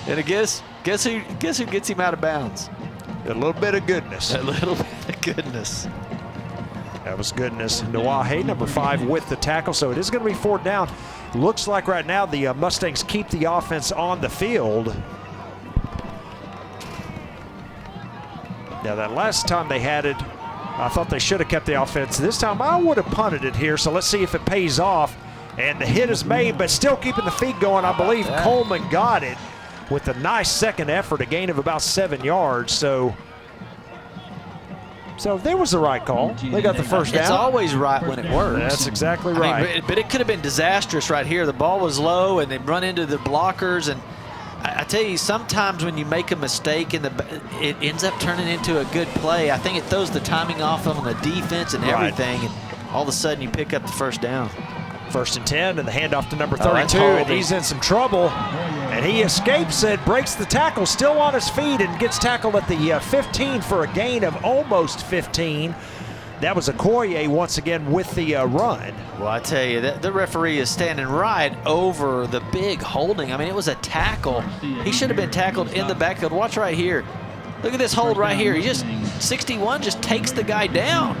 And I guess who gets him out of bounds? A little bit of goodness. A little bit of goodness. That was goodness. Nawahe, number 5, with the tackle. So it is going to be 4th down. Looks like right now the Mustangs keep the offense on the field. Now that last time they had it, I thought they should have kept the offense. This time I would have punted it here. So let's see if it pays off And the hit is made, but still keeping the feet going. I believe Coleman got it with a nice second effort, a gain of about 7 yards. So there was the right call. They got the first down. It's always right when it works. That's exactly right. I mean, but it could have been disastrous right here. The ball was low, and they run into the blockers. And I tell you, sometimes when you make a mistake, and it ends up turning into a good play. I think it throws the timing off on the defense and everything, and all of a sudden you pick up the first down. 1st and 10, and the handoff to number 32, and he's in some trouble. And he escapes it, breaks the tackle, still on his feet, and gets tackled at the 15 for a gain of almost 15. That was Okoye once again with the run. Well, I tell you, the referee is standing right over the big holding. I mean, it was a tackle. He should have been tackled in the backfield. Watch right here. Look at this hold right here. 61 just takes the guy down.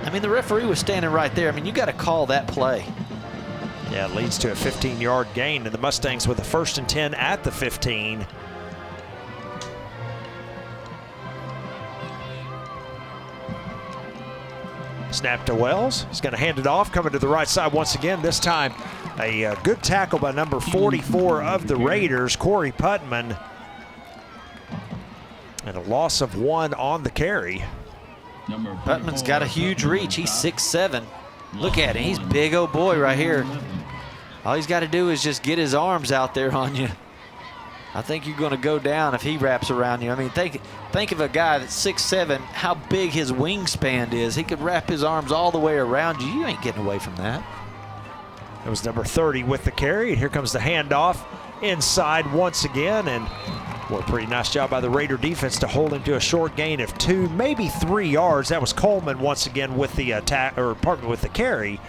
I mean, the referee was standing right there. I mean, you got to call that play. Yeah, it leads to a 15-yard gain, and the Mustangs with a 1st and 10 at the 15. Snap to Wells. He's going to hand it off, coming to the right side once again. This time, a good tackle by number 44 of the Raiders, Corey Putman. And a loss of 1 on the carry. Putman's got a huge reach. He's 6'7". Look at him. He's big old boy right here. All he's got to do is just get his arms out there on you. I think you're going to go down if he wraps around you. I mean, think of a guy that's 6'7", how big his wingspan is. He could wrap his arms all the way around you. You ain't getting away from that. It was number 30 with the carry. And here comes the handoff inside once again. And well, pretty nice job by the Raider defense to hold him to a short gain of 2, maybe 3 yards. That was Coleman once again with the with the carry.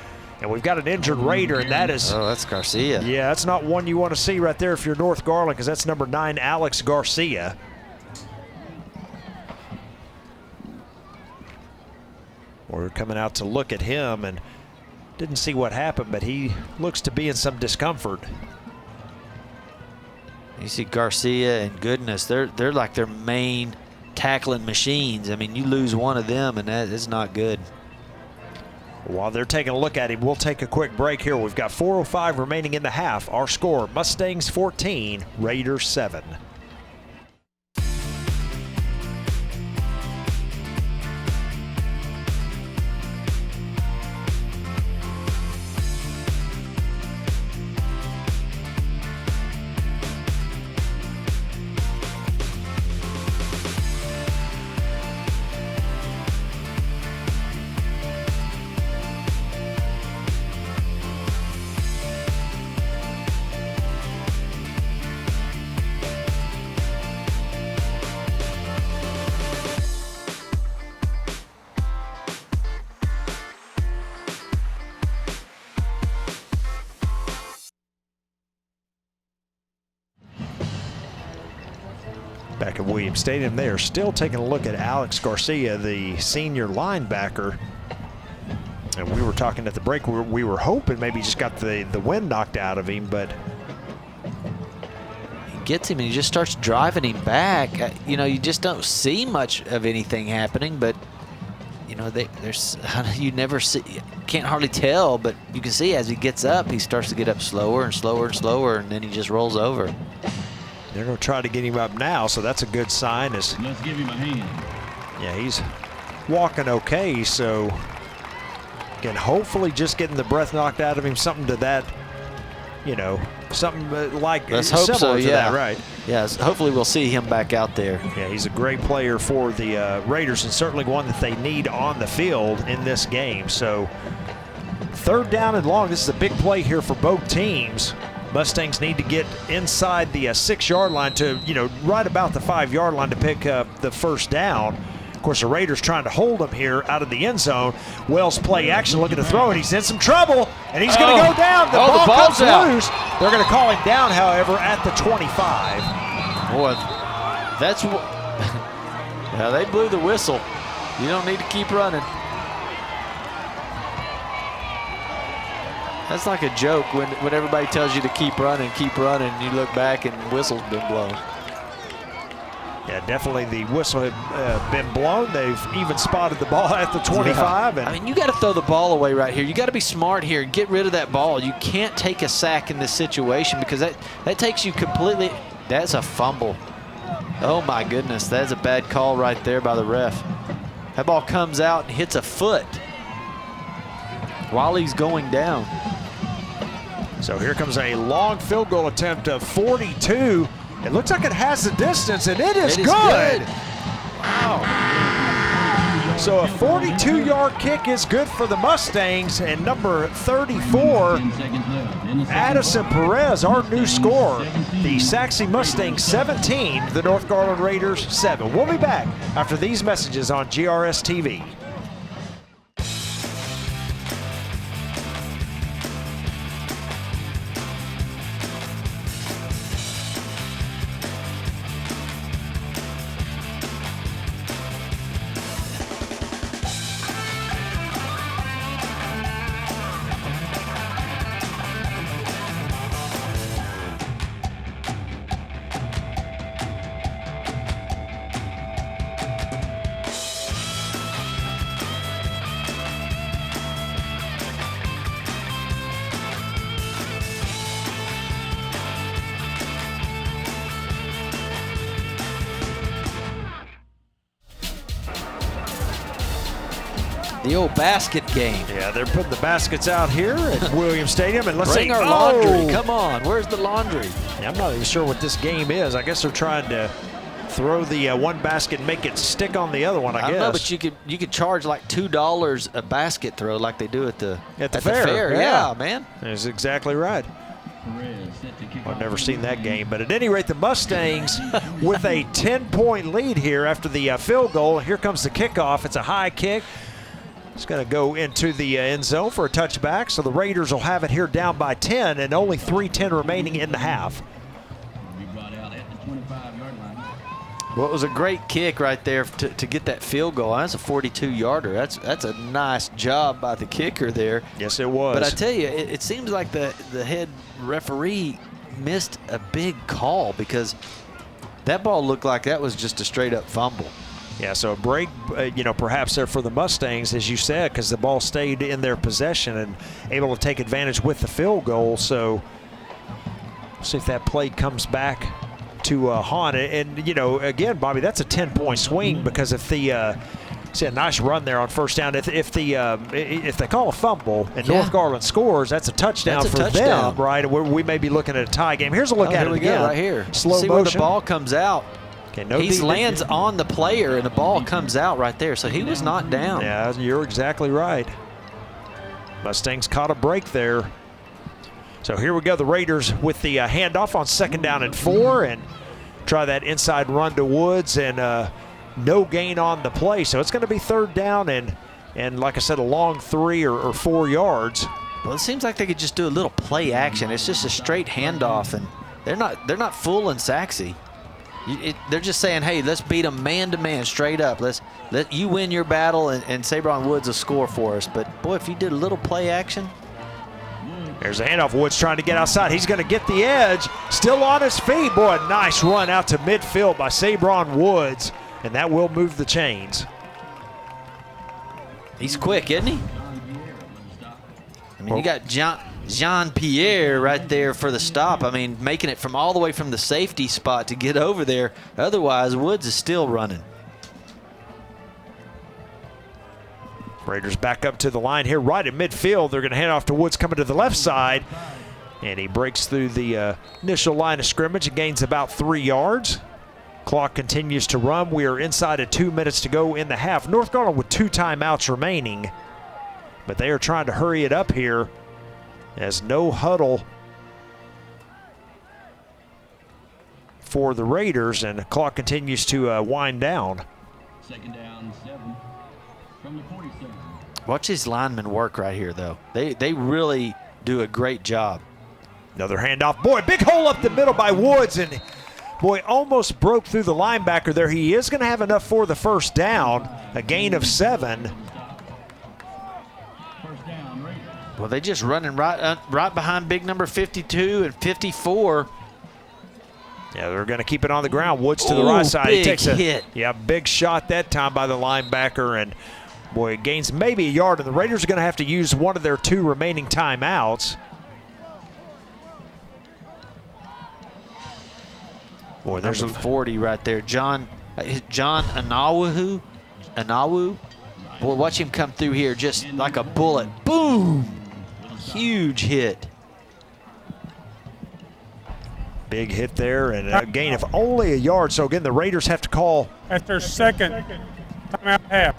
And we've got an injured Raider, and that is... Oh, that's Garcia. Yeah, that's not one you want to see right there if you're North Garland, because that's number 9, Alex Garcia. We're coming out to look at him, and didn't see what happened, but he looks to be in some discomfort. You see Garcia and Goodness, they're like their main tackling machines. I mean, you lose one of them, and that is not good. While they're taking a look at him, we'll take a quick break here. We've got 4:05 remaining in the half. Our score, Mustangs 14, Raiders 7. Back at Williams Stadium, they are still taking a look at Alex Garcia, the senior linebacker. And we were talking at the break, we were hoping maybe he just got the wind knocked out of him, but he gets him and he just starts driving him back. You know, you just don't see much of anything happening, but you know, there's you never see, can't hardly tell, but you can see as he gets up, he starts to get up slower and slower and slower, and then he just rolls over. They're going to try to get him up now, so that's a good sign. Let's give him a hand. Yeah, he's walking okay, so again, hopefully just getting the breath knocked out of him, something to that, you know, something like similar to that, right? Yes, hopefully we'll see him back out there. Yeah, he's a great player for the Raiders, and certainly one that they need on the field in this game. So 3rd down and long. This is a big play here for both teams. Mustangs need to get inside the 6-yard line to, you know, right about the 5-yard line to pick up the first down. Of course, the Raiders trying to hold him here out of the end zone. Wells play action, looking to throw, and he's in some trouble, and he's going to go down. The ball comes loose. They're going to call him down, however, at the 25. Boy, that's what. Yeah, they blew the whistle. You don't need to keep running. That's like a joke when everybody tells you to keep running, you look back and the whistle's been blown. Yeah, definitely the whistle had been blown. They've even spotted the ball at the 25. And I mean, you got to throw the ball away right here. You got to be smart here and get rid of that ball. You can't take a sack in this situation because that takes you completely. That's a fumble. Oh my goodness, that's a bad call right there by the ref. That ball comes out and hits a foot while he's going down. So here comes a long field goal attempt of 42. It looks like it has the distance, and it is good. Wow. So a 42-yard kick is good for the Mustangs, and number 34, Addison Perez, our new scorer. The Sachse Mustangs 17, the North Garland Raiders 7. We'll be back after these messages on GRS TV. The old basket game. Yeah, they're putting the baskets out here at Williams Stadium, and let's Bring see. our laundry. Come on, where's the laundry? Yeah, I'm not even sure what this game is. I guess they're trying to throw the one basket and make it stick on the other one, I guess. don't know, but you could charge like $2 a basket throw like they do at the fair. Yeah, man. That's exactly right. I've never seen that game, but at any rate, the Mustangs with a 10-point lead here after the field goal. Here comes the kickoff. It's a high kick. It's going to go into the end zone for a touchback, so the Raiders will have it here down by 10 and only 3:10 remaining in the half. Well, it was a great kick right there to get that field goal. That's a 42-yarder. That's a nice job by the kicker there. Yes, it was. But I tell you, it seems like the head referee missed a big call because that ball looked like that was just a straight-up fumble. Yeah, so a break, perhaps there for the Mustangs, as you said, because the ball stayed in their possession and able to take advantage with the field goal. So see if that play comes back to haunt it. And, again, Bobby, that's a 10-point swing because if the see a nice run there on first down. If they call a fumble and North Garland scores, that's a touchdown for them, right? We may be looking at a tie game. Here's a look at it again. Right here. Slow See motion. where the ball comes out. Okay, no he lands on the player, and the ball comes out right there. So he was not down. Yeah, you're exactly right. Mustangs caught a break there. So here we go. The Raiders with the handoff on 2nd down and 4, and try that inside run to Woods, and no gain on the play. So it's going to be 3rd down and like I said, a long 3 or 4 yards. Well, it seems like they could just do a little play action. It's just a straight handoff, and they're not fooling Sachse. They're just saying, hey, let's beat them man-to-man straight up. Let you win your battle, and Sabron Woods will score for us. But, boy, if you did a little play action. There's a handoff. Woods trying to get outside. He's going to get the edge. Still on his feet. Boy, a nice run out to midfield by Sabron Woods, and that will move the chains. He's quick, isn't he? I mean, you got Jean-Pierre right there for the stop. I mean, making it from all the way from the safety spot to get over there. Otherwise, Woods is still running. Raiders back up to the line here right at midfield. They're going to hand off to Woods coming to the left side. And he breaks through the initial line of scrimmage and gains about 3 yards. Clock continues to run. We are inside of 2 minutes to go in the half. North Garland with 2 timeouts remaining. But they are trying to hurry it up here as no huddle for the Raiders, and the clock continues to wind down. 2nd down, 7 from the 47. Watch these linemen work right here, though. They really do a great job. Another handoff. Boy, big hole up the middle by Woods, and boy, almost broke through the linebacker there. He is going to have enough for the 1st down, a gain of 7. Well, they just running right behind big number 52 and 54. Yeah, they're going to keep it on the ground. Woods to the Ooh, right side. He big takes a hit. big shot that time by the linebacker, and boy, it gains maybe a yard, and the Raiders are going to have to use one of their 2 remaining timeouts. Boy, there's Number 40 right there. John Anawu. Boy, watch him come through here just like a bullet. Boom! Huge hit. big hit there, and a gain of only a yard. So again, the Raiders have to call That's their second timeout half.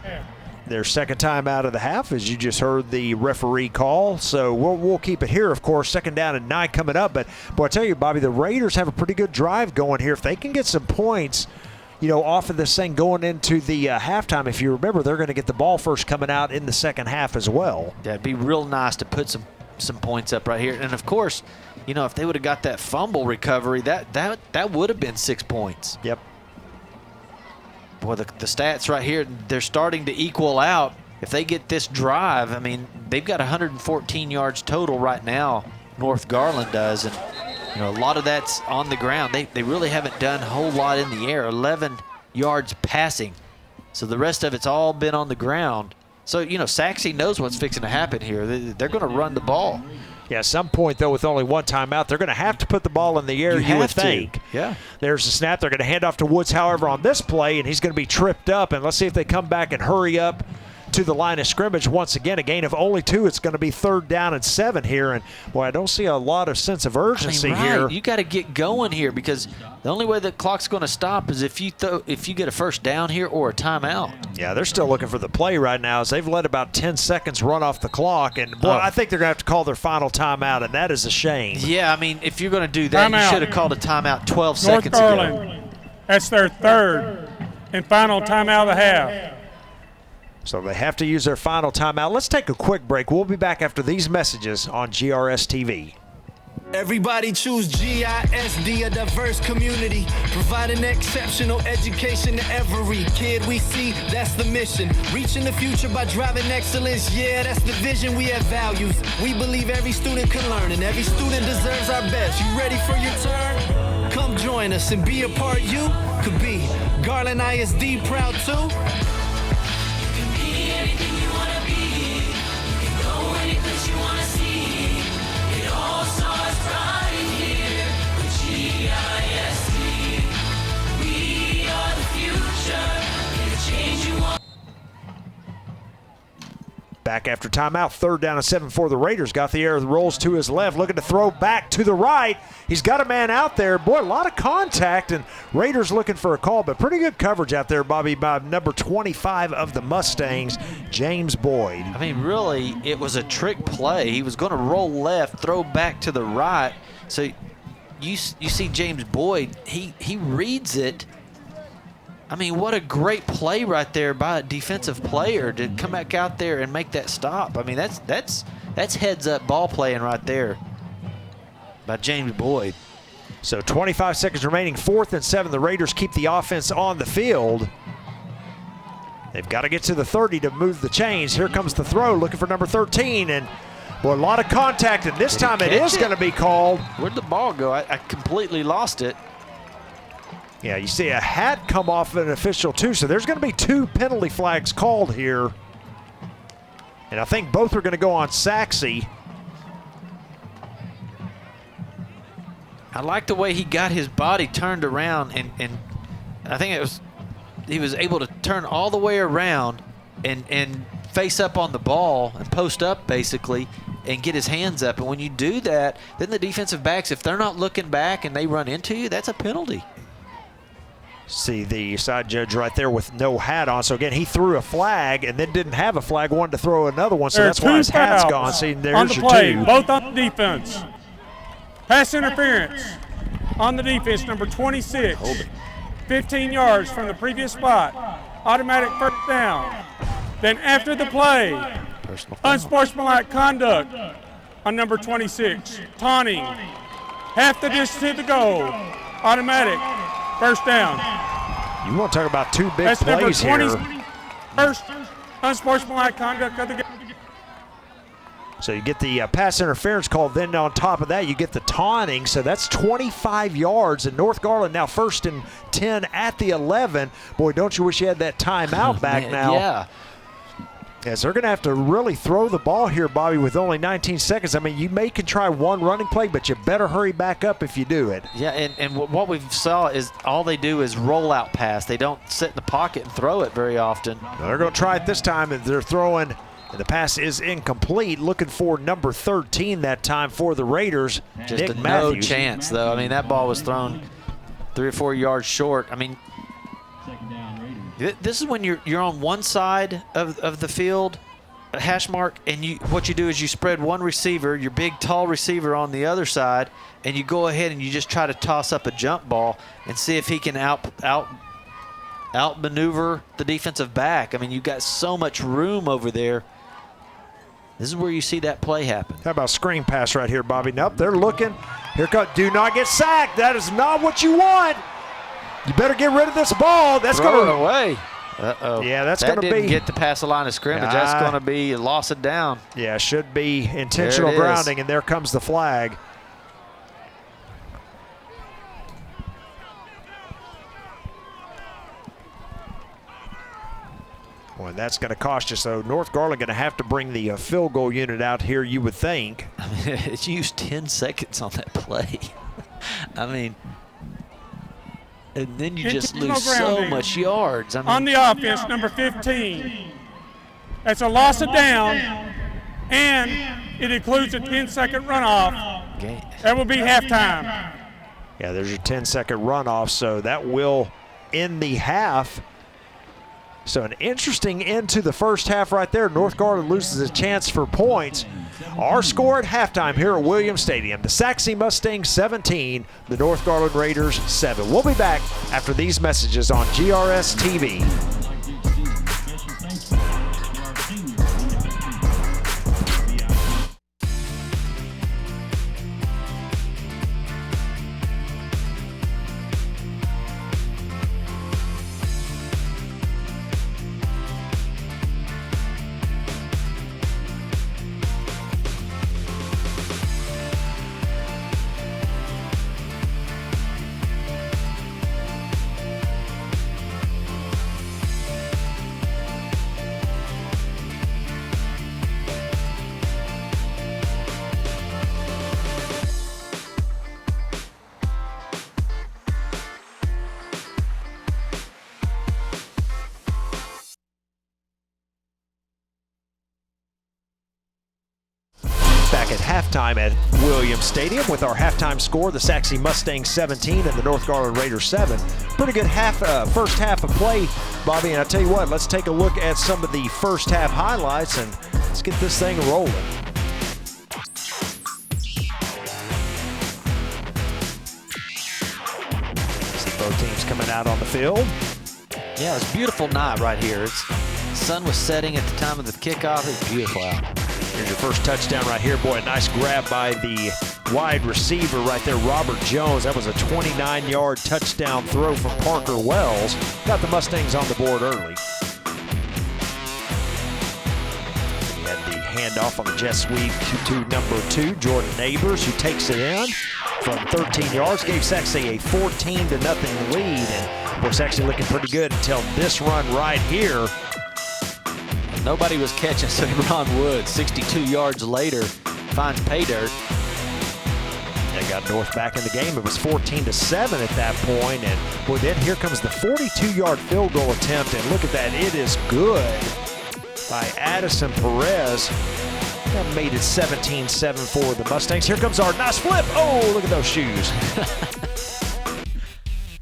their second time out of the half, as you just heard the referee call. So we'll keep it here, of course. Second down and 9 coming up. But boy, I tell you, Bobby, the Raiders have a pretty good drive going here. If they can get some points, you know, off of this thing going into the halftime, if you remember, they're going to get the ball first coming out in the second half as well. Yeah, it'd be real nice to put some points up right here. And of course, you know, if they would have got that fumble recovery, that would have been 6 points. Yep. Boy, the stats right here, they're starting to equal out. If they get this drive, I mean, they've got 114 yards total right now, North Garland does. And, you know, a lot of that's on the ground. They really haven't done a whole lot in the air, 11 yards passing. So the rest of it's all been on the ground. So, you know, Sachse knows what's fixing to happen here. They're going to run the ball. Yeah, at some point, though, with only one timeout, they're going to have to put the ball in the air, you would think. Yeah. There's the snap. They're going to hand off to Woods, however, on this play, and he's going to be tripped up. And let's see if they come back and hurry up to the line of scrimmage once again. A gain of only 2. It's going to be 3rd down and 7 here. And, boy, I don't see a lot of sense of urgency here. You got to get going here, because the only way the clock's going to stop is if you get a first down here or a timeout. Yeah, they're still looking for the play right now, as they've let about 10 seconds run off the clock. And, boy, I think they're going to have to call their final timeout, and that is a shame. Yeah, I mean, if you're going to do that, Timeout. you should have called a timeout 12 North seconds Garland, ago. that's their 3rd and final timeout of the half. So they have to use their final timeout. Let's take a quick break. We'll be back after these messages on GRS TV. Everybody choose GISD, a diverse community, providing exceptional education to every kid we see. That's the mission. Reaching the future by driving excellence. Yeah, that's the vision. We have values. We believe every student can learn, and every student deserves our best. You ready for your turn? Come join us and be a part you could be. Garland ISD proud too. Back after timeout, 3rd down and 7 for the Raiders. Got the air, rolls to his left, looking to throw back to the right. He's got a man out there. Boy, a lot of contact, and Raiders looking for a call, but pretty good coverage out there, Bobby, by number 25 of the Mustangs, James Boyd. I mean, really, it was a trick play. He was going to roll left, throw back to the right. So you see James Boyd, he reads it. I mean, what a great play right there by a defensive player to come back out there and make that stop. I mean, that's heads-up ball playing right there by James Boyd. So 25 seconds remaining, 4th and 7. The Raiders keep the offense on the field. They've got to get to the 30 to move the chains. Here comes the throw, looking for number 13, and boy, a lot of contact, and this time it is going to be called. Where'd the ball go? I completely lost it. Yeah, you see a hat come off an official too, so there's going to be 2 penalty flags called here. And I think both are going to go on Sachse. I like the way he got his body turned around, and I think he was able to turn all the way around and face up on the ball and post up basically and get his hands up. And when you do that, then the defensive backs, if they're not looking back and they run into you, that's a penalty. See the side judge right there with no hat on. So again, he threw a flag and then didn't have a flag, wanted to throw another one, so that's why his hat's gone. See, there's on the your play, 2. both on the defense. Pass interference on the defense, number 26. 15 yards from the previous spot. Automatic 1st down. Then after the play, unsportsmanlike conduct on number 26. Taunting. Half the distance to the goal. Automatic 1st down. You want to talk about 2 big That's plays number 20, here. First unsportsmanlike conduct of the game. So you get the pass interference call. Then on top of that, you get the taunting. So that's 25 yards. And North Garland now 1st and 10 at the 11. Boy, don't you wish you had that timeout back now. Yeah. As they're going to have to really throw the ball here, Bobby, with only 19 seconds. I mean, you can try one running play, but you better hurry back up if you do it. Yeah, and what we've saw is all they do is roll out pass. They don't sit in the pocket and throw it very often. They're going to try it this time, and they're throwing, and the pass is incomplete. Looking for number 13 that time for the Raiders, Just Nick no Matthews. chance, though. I mean, that ball was thrown 3 or 4 yards short. I mean, Second down, Raiders. this is when you're on one side of the field, a hash mark, and what you do is you spread one receiver, your big tall receiver, on the other side, and you go ahead and you just try to toss up a jump ball and see if he can outmaneuver the defensive back. I mean, you've got so much room over there. This is where you see that play happen. How about screen pass right here, Bobby? Nope, they're looking. Here comes. Do not get sacked. That is not what you want. You better get rid of this ball. That's Throw going it to away. Uh-oh. Yeah, that's that going to be. didn't get to pass the line of scrimmage. That's going to be a loss of down. Yeah, should be intentional There it is. grounding, and there comes the flag. Boy, that's going to cost you. So North Garland going to have to bring the field goal unit out here, you would think. I mean, it's used 10 seconds on that play. I mean, and then you just Intentional lose so grounding. much yards. I mean, On the offense, number 15. That's a loss of down, and it includes a 10-second runoff. game. That will be halftime. Yeah, there's your 10-second runoff, so that will end the half. So an interesting end to the first half right there. North Garland loses a chance for points. Our score at halftime here at Williams Stadium, the Sachse Mustangs 17, the North Garland Raiders 7. We'll be back after these messages on GRS TV. I'd like to extend a special thank you to our senior Back at halftime at Williams Stadium with our halftime score, the Sachse Mustangs 17 and the North Garland Raiders 7. Pretty good first half of play, Bobby, and I tell you what, let's take a look at some of the first half highlights and let's get this thing rolling. See both teams coming out on the field. Yeah, it was a beautiful night right here. The sun was setting at the time of the kickoff. It was beautiful out. Here's your first touchdown right here. Boy, a nice grab by the wide receiver right there, Robert Jones. That was a 29-yard touchdown throw from Parker Wells. Got the Mustangs on the board early. He had the handoff on the jet sweep to number 2, Jordan Neighbors, who takes it in from 13 yards. Gave Sachse a 14-0 lead. And boy, Sachse looking pretty good until this run right here. Nobody was catching, so Ron Wood, 62 yards later, finds pay dirt. They got North back in the game. It was 14-7 at that point. And boy, then here comes the 42-yard field goal attempt. And look at that. It is good by Addison Perez. That made it 17-7 for the Mustangs. Here comes our nice flip. Oh, look at those shoes.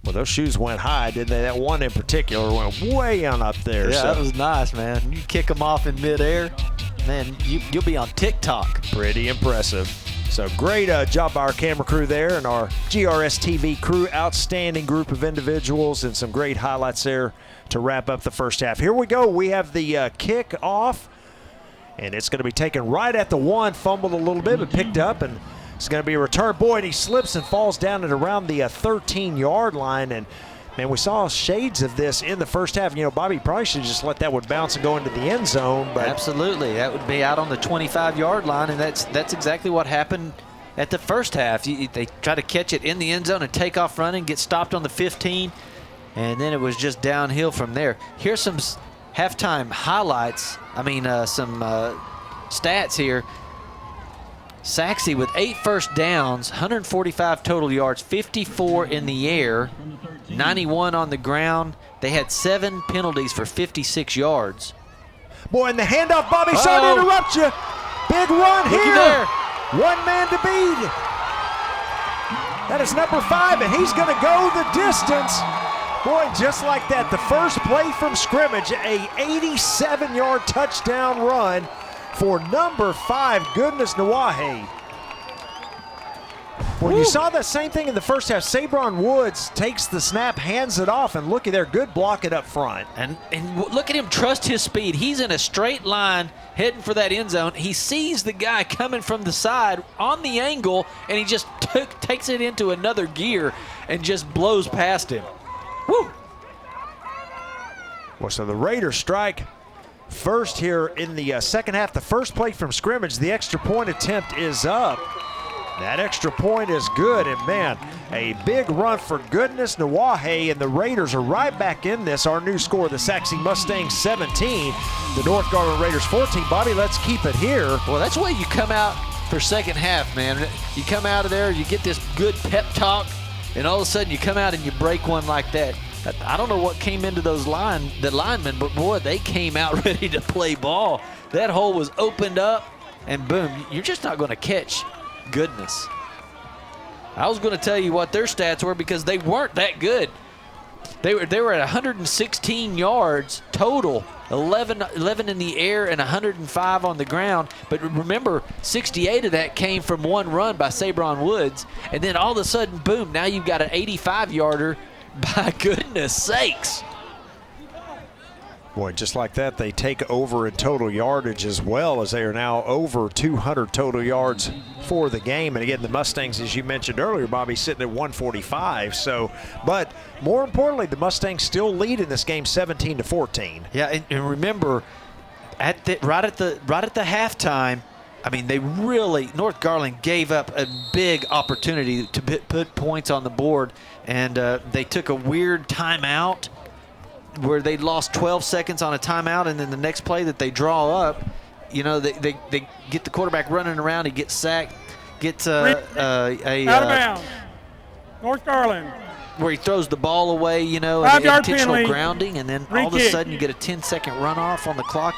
Well, those shoes went high, didn't they? That one in particular went way on up there. Yeah, so that was nice, man. You kick them off in midair, man, you'll be on TikTok. pretty impressive. So great job by our camera crew there and our GRS TV crew. Outstanding group of individuals and some great highlights there to wrap up the first half. Here we go. We have the kick off, and it's going to be taken right at the 1. Fumbled a little bit, but picked up, and it's going to be a return. Boy, and he slips and falls down at around the 13-yard line. And Man, we saw shades of this in the first half. You know, Bobby probably should just let that one bounce and go into the end zone. But absolutely, that would be out on the 25-yard line, and that's exactly what happened at the first half. They try to catch it in the end zone and take off running, get stopped on the 15, and then it was just downhill from there. Here's some halftime highlights. Some stats here. Sachse with 8 first downs, 145 total yards, 54 in the air, 91 on the ground. They had 7 penalties for 56 yards. Boy, and the handoff, Bobby, sorry to interrupt you. Big run here. There. One man to beat. That is number 5, and he's going to go the distance. Boy, just like that, the first play from scrimmage, a 87-yard touchdown run for number 5, Goodness Nawahe. When you saw that same thing in the first half, Sabron Woods takes the snap, hands it off, and looky there, good blocking up front. And look at him trust his speed. He's in a straight line heading for that end zone. He sees the guy coming from the side on the angle, and he just takes it into another gear and just blows past him. Woo! Well, so the Raiders strike first here in the second half. The first play from scrimmage, the extra point attempt is up. That extra point is good, and man, a big run for Goodness Nawahe, and the Raiders are right back in this. Our new score, the Sachse Mustangs 17, the North Garland Raiders 14. Bobby, let's keep it here. Well, that's the way you come out for second half, man. You come out of there, you get this good pep talk, and all of a sudden you come out and you break one like that. I don't know what came into the linemen, but boy, they came out ready to play ball. That hole was opened up, and boom, you're just not going to catch Goodness. I was going to tell you what their stats were because they weren't that good. They were at 116 yards total, 11 in the air and 105 on the ground. But remember, 68 of that came from one run by Sabron Woods, and then all of a sudden, boom! Now you've got an 85-yarder. By goodness sakes! Boy, just like that, they take over in total yardage as well, as they are now over 200 total yards for the game. And again, the Mustangs, as you mentioned earlier, Bobby, sitting at 145. So, but more importantly, the Mustangs still lead in this game 17-14. Yeah, and remember, right at the halftime, they really, North Garland gave up a big opportunity to put points on the board, and they took a weird timeout where they lost 12 seconds on a timeout, and then the next play that they draw up, they get the quarterback running around, he gets sacked, gets out of bounds. North Garland. Where he throws the ball away, an 5-yard intentional penalty. grounding, and then all of a sudden you get a 10-second runoff on the clock.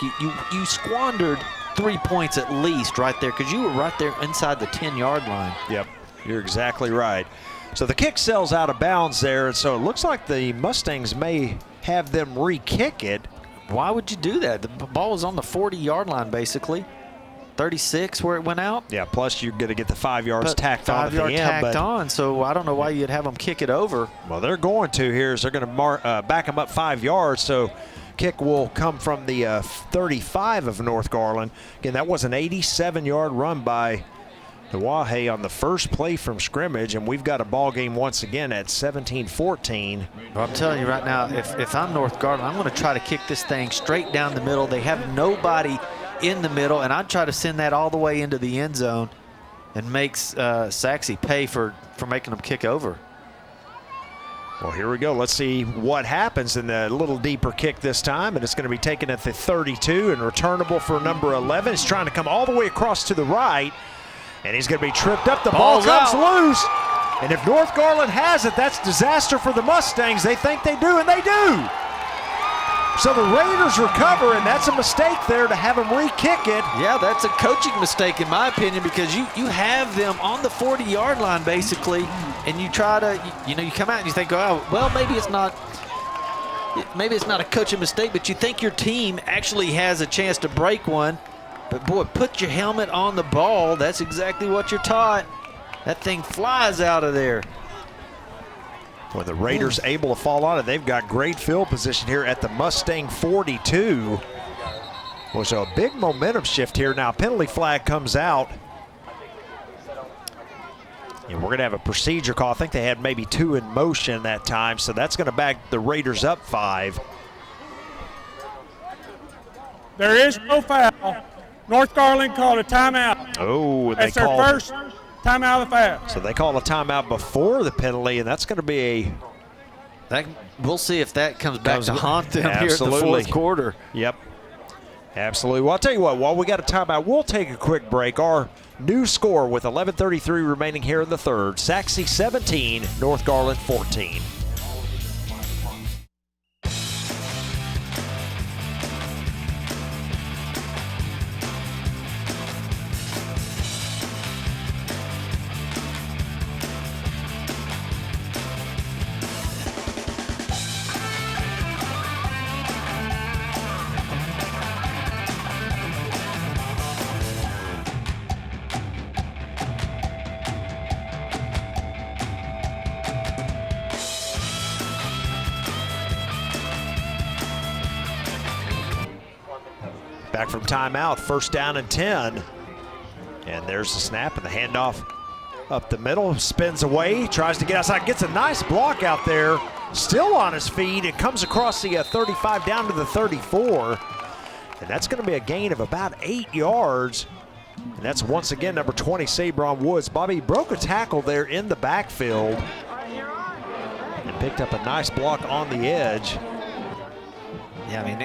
You squandered 3 points at least right there because you were right there inside the 10-yard line. Yep, you're exactly right. So the kick sails out of bounds there, and so it looks like the Mustangs may have them re-kick it. Why would you do that? The ball was on the 40-yard line basically. 36 where it went out. Yeah, plus you're going to get the 5 yards tacked on at the end. Tacked on, so I don't know why you'd have them kick it over. Well, they're going to here, so they're going to back them up 5 yards, so kick will come from the 35 of North Garland. Again, that was an 87-yard run by Nawahe on the first play from scrimmage, and we've got a ball game once again at 17-14. Well, I'm telling you right now, if I'm North Garland, I'm going to try to kick this thing straight down the middle. They have nobody in the middle, and I'd try to send that all the way into the end zone and makes Sachse pay for making them kick over. Well, here we go. Let's see what happens in the little deeper kick this time, and it's going to be taken at the 32 and returnable for number 11. He's trying to come all the way across to the right, and he's going to be tripped up. The ball comes loose, and if North Garland has it, that's disaster for the Mustangs. They think they do, and they do. So the Raiders recover, and that's a mistake there to have them re-kick it. Yeah, that's a coaching mistake in my opinion, because you have them on the 40-yard line basically, and you try to, you come out and you think, oh, well, maybe it's not a coaching mistake, but you think your team actually has a chance to break one. But boy, put your helmet on the ball. That's exactly what you're taught. That thing flies out of there. When the Raiders able to fall on it, they've got great field position here at the Mustang 42. Well, so a big momentum shift here. Now, penalty flag comes out. And we're going to have a procedure call. I think they had maybe 2 in motion that time, so that's going to back the Raiders up 5. There is no foul. North Garland called a timeout. Oh, and That's they their called first timeout of the foul. So they call a timeout before the penalty, and that's going to be We'll see if that comes back to haunt them here at the Absolutely. fourth quarter. Yep. Absolutely. Well, I'll tell you what, while we got a timeout, we'll take a quick break. Our new score with 11:33 remaining here in the third. Sachse 17, North Garland 14. Back from timeout, first down and 10. And there's the snap and the handoff up the middle, spins away, tries to get outside, gets a nice block out there, still on his feet, and comes across the 35 down to the 34. And that's going to be a gain of about 8 yards. And that's once again number 20, Sabron Woods. Bobby broke a tackle there in the backfield and picked up a nice block on the edge. Yeah, I mean,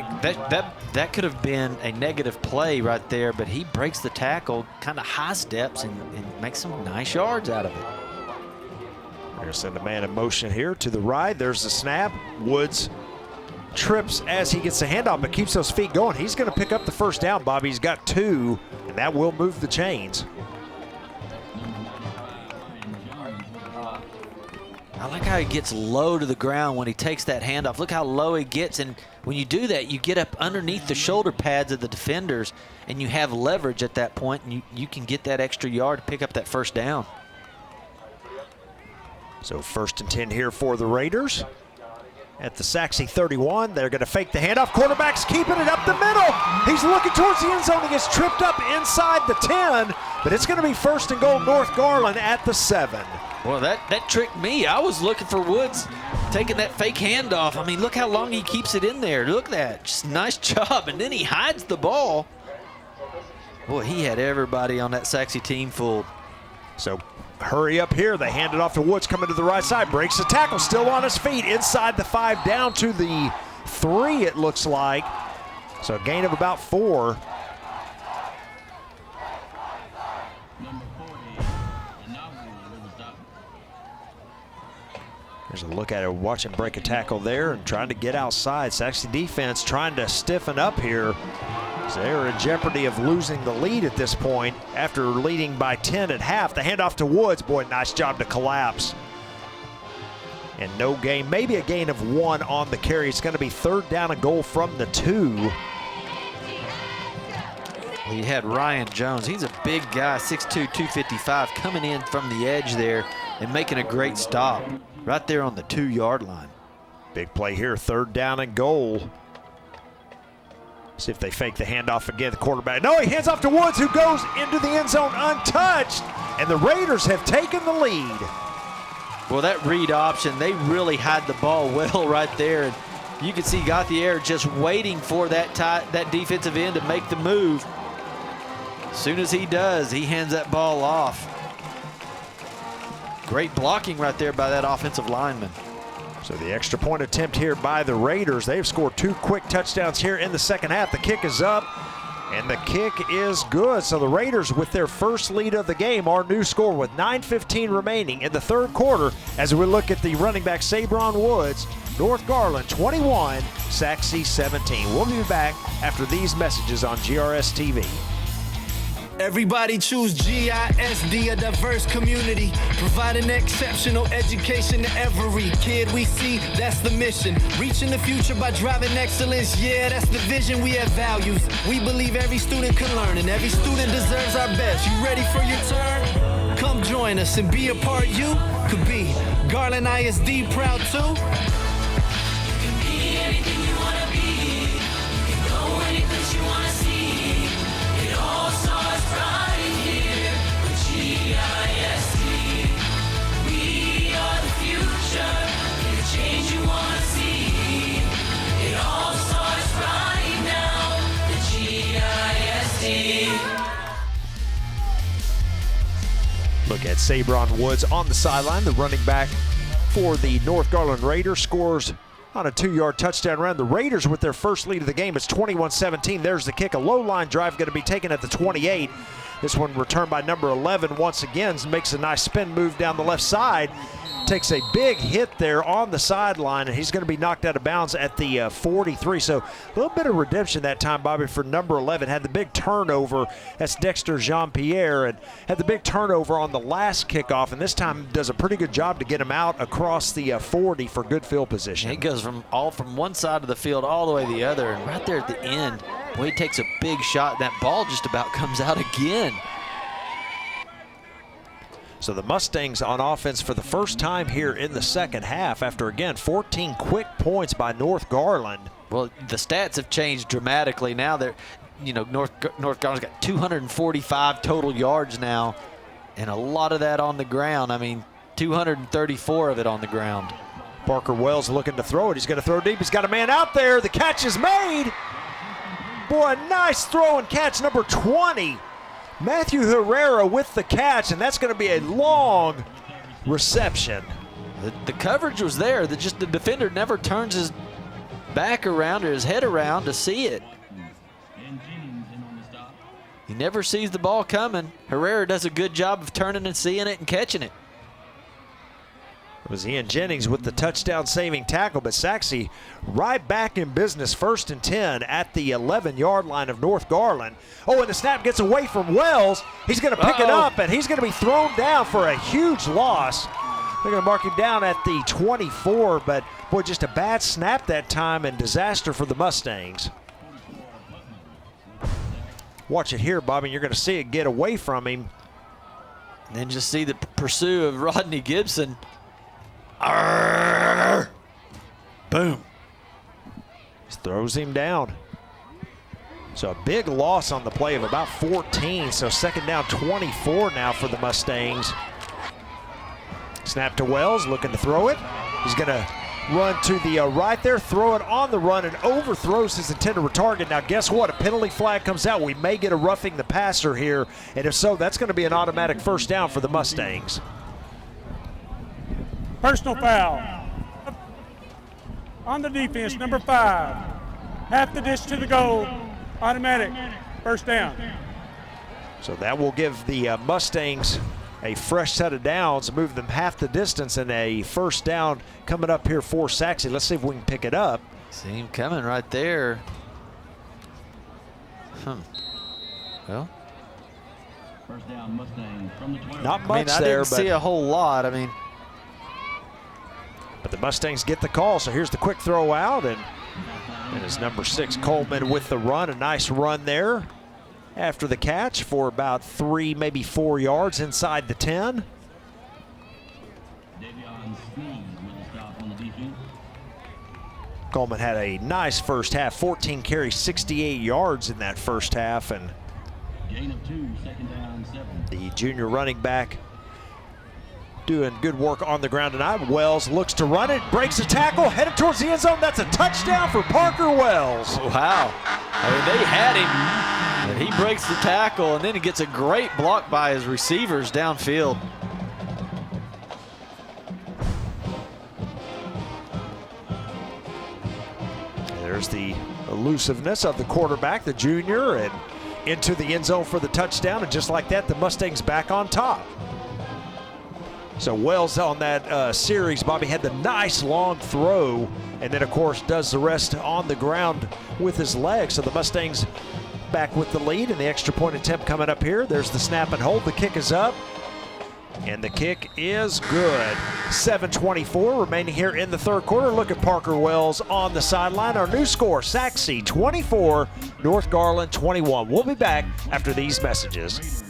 that could have been a negative play right there, but he breaks the tackle, kind of high steps, and makes some nice yards out of it. They're going to send a man in motion here to the right. There's the snap. Woods trips as he gets the handoff, but keeps those feet going. He's going to pick up the first down, Bobby. He's got 2, and that will move the chains. I like how he gets low to the ground when he takes that handoff. Look how low he gets, and when you do that, you get up underneath the shoulder pads of the defenders, and you have leverage at that point, and you can get that extra yard to pick up that first down. So 1st and 10 here for the Raiders. At the Sachse 31, they're going to fake the handoff. Quarterback's keeping it up the middle. He's looking towards the end zone. He gets tripped up inside the 10, but it's going to be 1st and goal North Garland at the 7. Well, that tricked me. I was looking for Woods taking that fake handoff. I mean, look how long he keeps it in there. Look at that. Just nice job. And then he hides the ball. Boy, he had everybody on that Sachse team fooled. So hurry up here. They hand it off to Woods coming to the right side. Breaks the tackle. Still on his feet. Inside the 5 down to the 3, it looks like. So a gain of about 4. There's a look at it, watch him break a tackle there and trying to get outside. Sachse defense trying to stiffen up here. So they're in jeopardy of losing the lead at this point after leading by 10 at half. The handoff to Woods, boy, nice job to collapse. And no gain, maybe a gain of 1 on the carry. It's going to be 3rd down and goal from the 2. He had Ryan Jones. He's a big guy, 6'2", 255, coming in from the edge there and making a great stop right there on the 2-yard line. Big play here, 3rd down and goal. See if they fake the handoff again. The quarterback, no, he hands off to Woods, who goes into the end zone untouched, and the Raiders have taken the lead. Well, that read option, they really hide the ball well right there. And you can see Gauthier just waiting for that defensive end to make the move. As soon as he does, he hands that ball off. Great blocking right there by that offensive lineman. So the extra point attempt here by the Raiders. They've scored 2 quick touchdowns here in the second half. The kick is up, and the kick is good. So the Raiders with their first lead of the game, our new score with 9:15 remaining in the third quarter as we look at the running back Sabron Woods. North Garland 21, Sachse 17. We'll be back after these messages on GRS TV. Everybody choose GISD, a diverse community, providing exceptional education to every kid we see. That's the mission. Reaching the future by driving excellence. Yeah, that's the vision. We have values. We believe every student can learn, and every student deserves our best. You ready for your turn? Come join us and be a part. You could be Garland ISD proud too. Look at Sabron Woods on the sideline, the running back for the North Garland Raiders, scores on a 2-yard touchdown run. The Raiders with their first lead of the game. It's 21-17. There's the kick. A low line drive going to be taken at the 28. This one returned by number 11 once again. Makes a nice spin move down the left side. Takes a big hit there on the sideline, and he's going to be knocked out of bounds at the 43. So a little bit of redemption that time, Bobby, for number 11. Had the big turnover. That's Dexter Jean-Pierre, and had the big turnover on the last kickoff, and this time does a pretty good job to get him out across the 40 for good field position. He goes from one side of the field all the way to the other, and right there at the end, he takes a big shot. That ball just about comes out again. So the Mustangs on offense for the first time here in the second half after, again, 14 quick points by North Garland. Well, the stats have changed dramatically. Now they're, North Garland's got 245 total yards now, and a lot of that on the ground. I mean, 234 of it on the ground. Parker Wells looking to throw it. He's going to throw deep. He's got a man out there. The catch is made. Boy, a nice throw and catch, number 20. Matthew Herrera with the catch, and that's going to be a long reception. The coverage was there. The defender never turns his back around or his head around to see it. He never sees the ball coming. Herrera does a good job of turning and seeing it and catching it. It was Ian Jennings with the touchdown-saving tackle, but Sachse right back in business, 1st and 10 at the 11-yard line of North Garland. Oh, and the snap gets away from Wells. He's going to pick it up, and he's going to be thrown down for a huge loss. They're going to mark him down at the 24, but, boy, just a bad snap that time and disaster for the Mustangs. Watch it here, Bobby. You're going to see it get away from him. And then just see the pursuit of Rodney Gibson. Arrgh. Boom. Just throws him down. So a big loss on the play of about 14. So 2nd down, 24 now for the Mustangs. Snap to Wells, looking to throw it. He's going to run to the right there, throw it on the run, and overthrows his intended target. Now, guess what? A penalty flag comes out. We may get a roughing the passer here, and if so, that's going to be an automatic 1st down for the Mustangs. Personal foul on the defense, number 5. Half the distance to the goal, automatic, 1st down. So that will give the Mustangs a fresh set of downs, move them half the distance, and a 1st down coming up here for Sachse. Let's see if we can pick it up. See him coming right there. Well, 1st down, Mustang from the 12. Not much I there, didn't see a whole lot. I mean, but the Mustangs get the call. So here's the quick throw out, and it's number 6 Coleman with the run. A nice run there after the catch for about 3, maybe 4 yards inside the 10. Coleman had a nice first half, 14 carries, 68 yards in that first half, and Gain of 2, 2nd down, 7. the junior running back doing good work on the ground tonight. Wells looks to run it, breaks a tackle, headed towards the end zone. That's a touchdown for Parker Wells. wow. I mean, they had him, and he breaks the tackle, and then he gets a great block by his receivers downfield. There's the elusiveness of the quarterback, the junior, and into the end zone for the touchdown. And just like that, the Mustangs back on top. So Wells on that series, Bobby, had the nice long throw, and then, of course, does the rest on the ground with his legs. So the Mustangs back with the lead, and the extra point attempt coming up here. There's the snap and hold. The kick is up, and the kick is good. 7:24 remaining here in the 3rd quarter. Look at Parker Wells on the sideline. Our new score, Sachse 24, North Garland 21. We'll be back after these messages.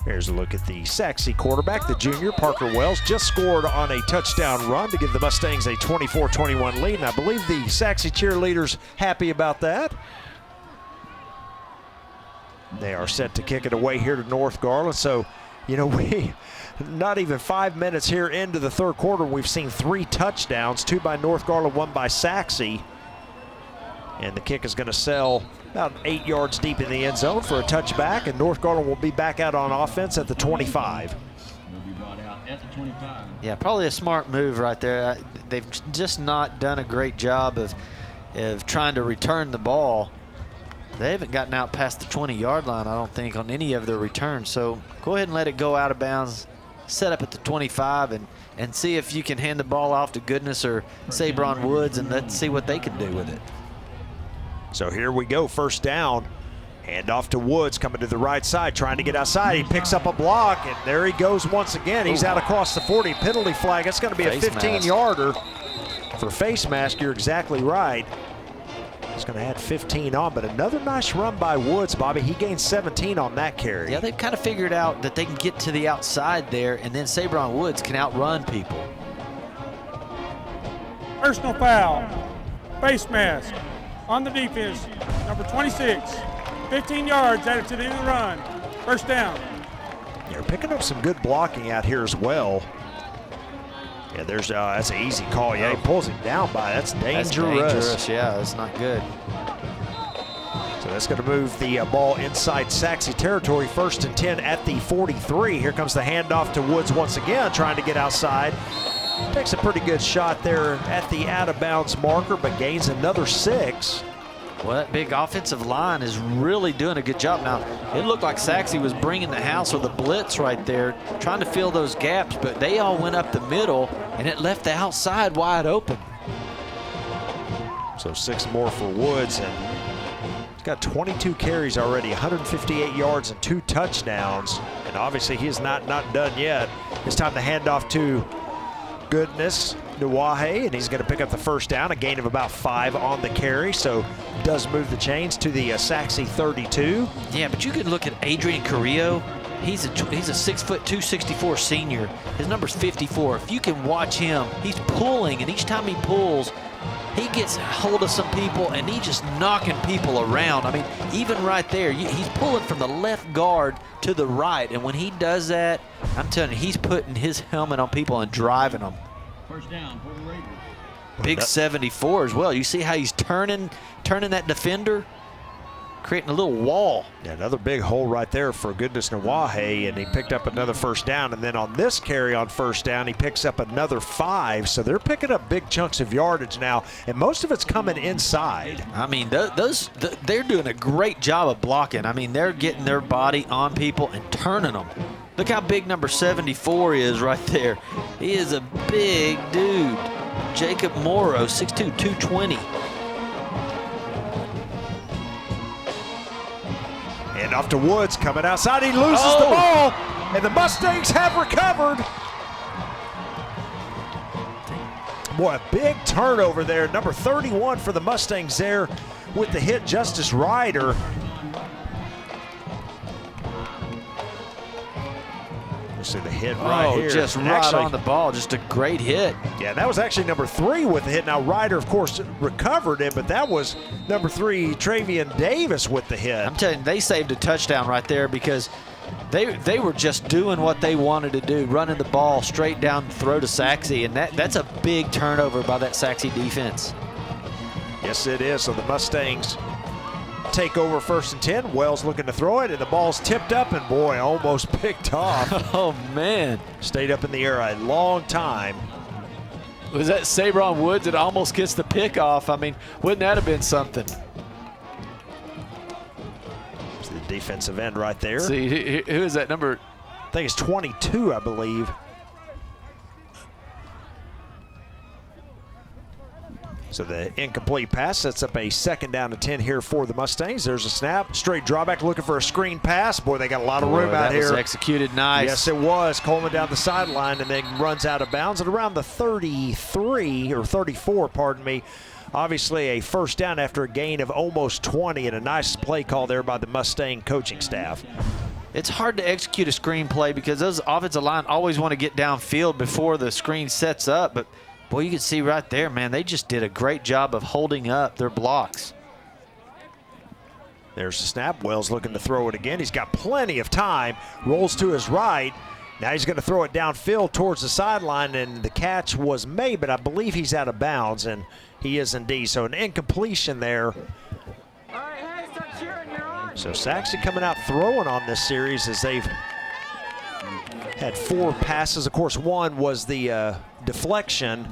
Here's a look at the Sachse quarterback, the junior, Parker Wells, just scored on a touchdown run to give the Mustangs a 24-21 lead, and I believe the Sachse cheerleaders happy about that. They are set to kick it away here to North Garland. So, we not even 5 minutes here into the third quarter, we've seen 3 touchdowns, 2 by North Garland, 1 by Sachse. And the kick is going to sail about 8 yards deep in the end zone for a touchback, and North Garland will be back out on offense at the 25. Will be brought out at the 25. Yeah, probably a smart move right there. They've just not done a great job of trying to return the ball. They haven't gotten out past the 20-yard line, I don't think, on any of their returns. So go ahead and let it go out of bounds, set up at the 25, and see if you can hand the ball off to Goodness or Sabron Woods, and let's see what they can do with it. So here we go, first down. Hand off to Woods, coming to the right side, trying to get outside. He picks up a block, and there he goes once again. He's out across the 40. Penalty flag. That's going to be a 15-yarder for face mask. You're exactly right. He's going to add 15 on, but another nice run by Woods, Bobby. He gained 17 on that carry. Yeah, they've kind of figured out that they can get to the outside there, and then Sabron Woods can outrun people. Personal foul. Face mask. On the defense, number 26. 15 yards added to the end of the run. First down. They're picking up some good blocking out here as well. Yeah, that's an easy call. Yeah, he pulls him down by. That's dangerous. That's dangerous, yeah, that's not good. So that's going to move the ball inside Sachse territory. 1st and 10 at the 43. Here comes the handoff to Woods once again, trying to get outside. Takes a pretty good shot there at the out-of-bounds marker, but gains another 6. Well, that big offensive line is really doing a good job. Now, it looked like Sachse was bringing the house with a blitz right there, trying to fill those gaps, but they all went up the middle, and it left the outside wide open. So 6 more for Woods, and he's got 22 carries already, 158 yards and 2 touchdowns, and obviously he is not done yet. It's time to hand off to Goodness Nuwahe, and he's going to pick up the first down, a gain of about 5 on the carry, so does move the chains to the Sachse 32. Yeah, but you could look at Adrian Carrillo. He's a 6'2", 264 senior. His number's 54. If you can watch him, he's pulling, and each time he pulls, he gets hold of some people, and he's just knocking people around. I mean, even right there, he's pulling from the left guard to the right, and when he does that, I'm telling you, he's putting his helmet on people and driving them. First down for the Raiders. Big 74 as well. You see how he's turning that defender, creating a little wall. Yeah, another big hole right there for Goodness Nuwahe, and he picked up another first down. And then on this carry on first down, he picks up another 5. So they're picking up big chunks of yardage now, and most of it's coming inside. I mean, they're doing a great job of blocking. I mean, they're getting their body on people and turning them. Look how big number 74 is right there. He is a big dude. Jacob Morrow, 6'2", 220. And off to Woods, coming outside. He loses the ball, and the Mustangs have recovered. Boy, a big turnover there. Number 31 for the Mustangs there with the hit, Justice Ryder. See the hit right here. Just right on the ball. Just a great hit. Yeah, that was actually number 3 with the hit. Now, Ryder, of course, recovered it, but that was number 3, Travian Davis, with the hit. I'm telling you, they saved a touchdown right there because they were just doing what they wanted to do, running the ball straight down the throat of Sachse, and that's a big turnover by that Sachse defense. Yes, it is. So the Mustangs take over 1st and 10. Wells looking to throw it, and the ball's tipped up, and boy, almost picked off. Oh, man. Stayed up in the air a long time. Was that Sabron Woods that almost gets the pick off? I mean, wouldn't that have been something? It's the defensive end right there. See, who is that number? I think it's 22, I believe. So the incomplete pass sets up a 2nd down and 10 here for the Mustangs. There's a snap, straight drawback, looking for a screen pass. Boy, they got a lot of room out here. That was executed nice. Yes, it was. Coleman down the sideline and then runs out of bounds at around the 33 or 34, pardon me. Obviously a first down after a gain of almost 20, and a nice play call there by the Mustang coaching staff. It's hard to execute a screen play because those offensive line always want to get downfield before the screen sets up. But, boy, you can see right there, man, they just did a great job of holding up their blocks. There's the snap. Wells looking to throw it again. He's got plenty of time. Rolls to his right. Now he's going to throw it downfield towards the sideline, and the catch was made, but I believe he's out of bounds, and he is indeed. So an incompletion there. So Sachse coming out throwing on this series as they've had 4 passes. Of course, one was the deflection.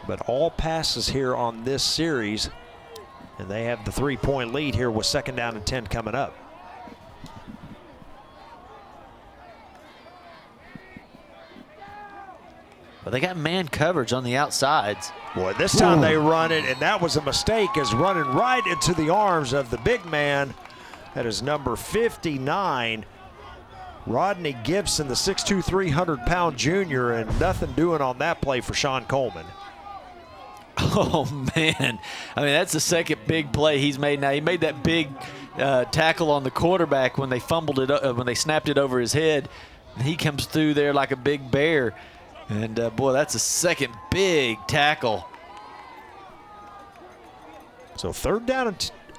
But all passes here on this series, and they have the 3-point lead here with 2nd down and 10 coming up. But they got man coverage on the outsides. Boy, this time they run it, and that was a mistake, is running right into the arms of the big man. That is number 59, Rodney Gibson, the 6'2", 300-pound junior, and nothing doing on that play for Sean Coleman. Oh, man. I mean, that's the second big play he's made now. He made that big tackle on the quarterback when they fumbled it, when they snapped it over his head. He comes through there like a big bear. And, boy, that's a second big tackle. So 3rd down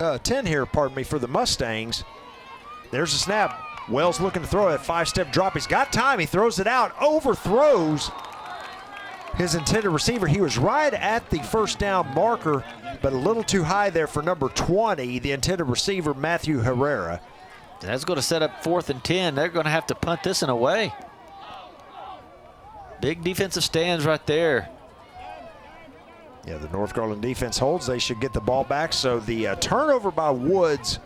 and 10 here, pardon me, for the Mustangs. There's a snap. Wells looking to throw it. 5-step drop. He's got time. He throws it out. Overthrows his intended receiver. He was right at the 1st down marker, but a little too high there for number 20, the intended receiver, Matthew Herrera. That's going to set up 4th and 10. They're going to have to punt this one away. Big defensive stands right there. Yeah, the North Garland defense holds. They should get the ball back. So the turnover by Woods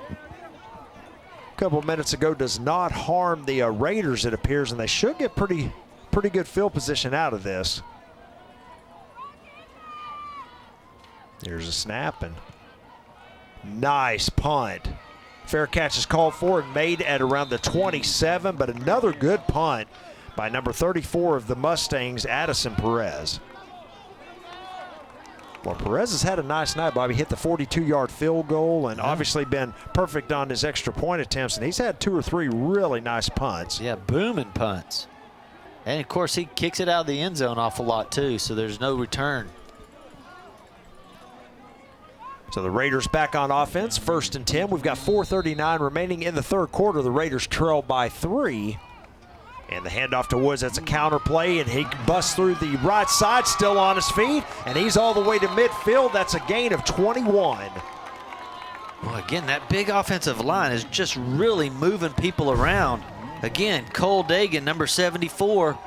a couple of minutes ago does not harm the Raiders, it appears, and they should get pretty good field position out of this. There's a snap, and nice punt. Fair catch is called for and made at around the 27, but another good punt by number 34 of the Mustangs, Addison Perez. Well, Perez has had a nice night, Bobby. Hit the 42-yard field goal and obviously been perfect on his extra point attempts, and he's had 2 or 3 really nice punts. Yeah, booming punts. And, of course, he kicks it out of the end zone awful lot, too, so there's no return. So the Raiders back on offense, 1st and 10. We've got 4:39 remaining in the 3rd quarter. The Raiders trail by 3. And the handoff to Woods, that's a counter play, and he busts through the right side, still on his feet, and he's all the way to midfield. That's a gain of 21. Well, again, that big offensive line is just really moving people around. Again, Cole Dagan, number 74,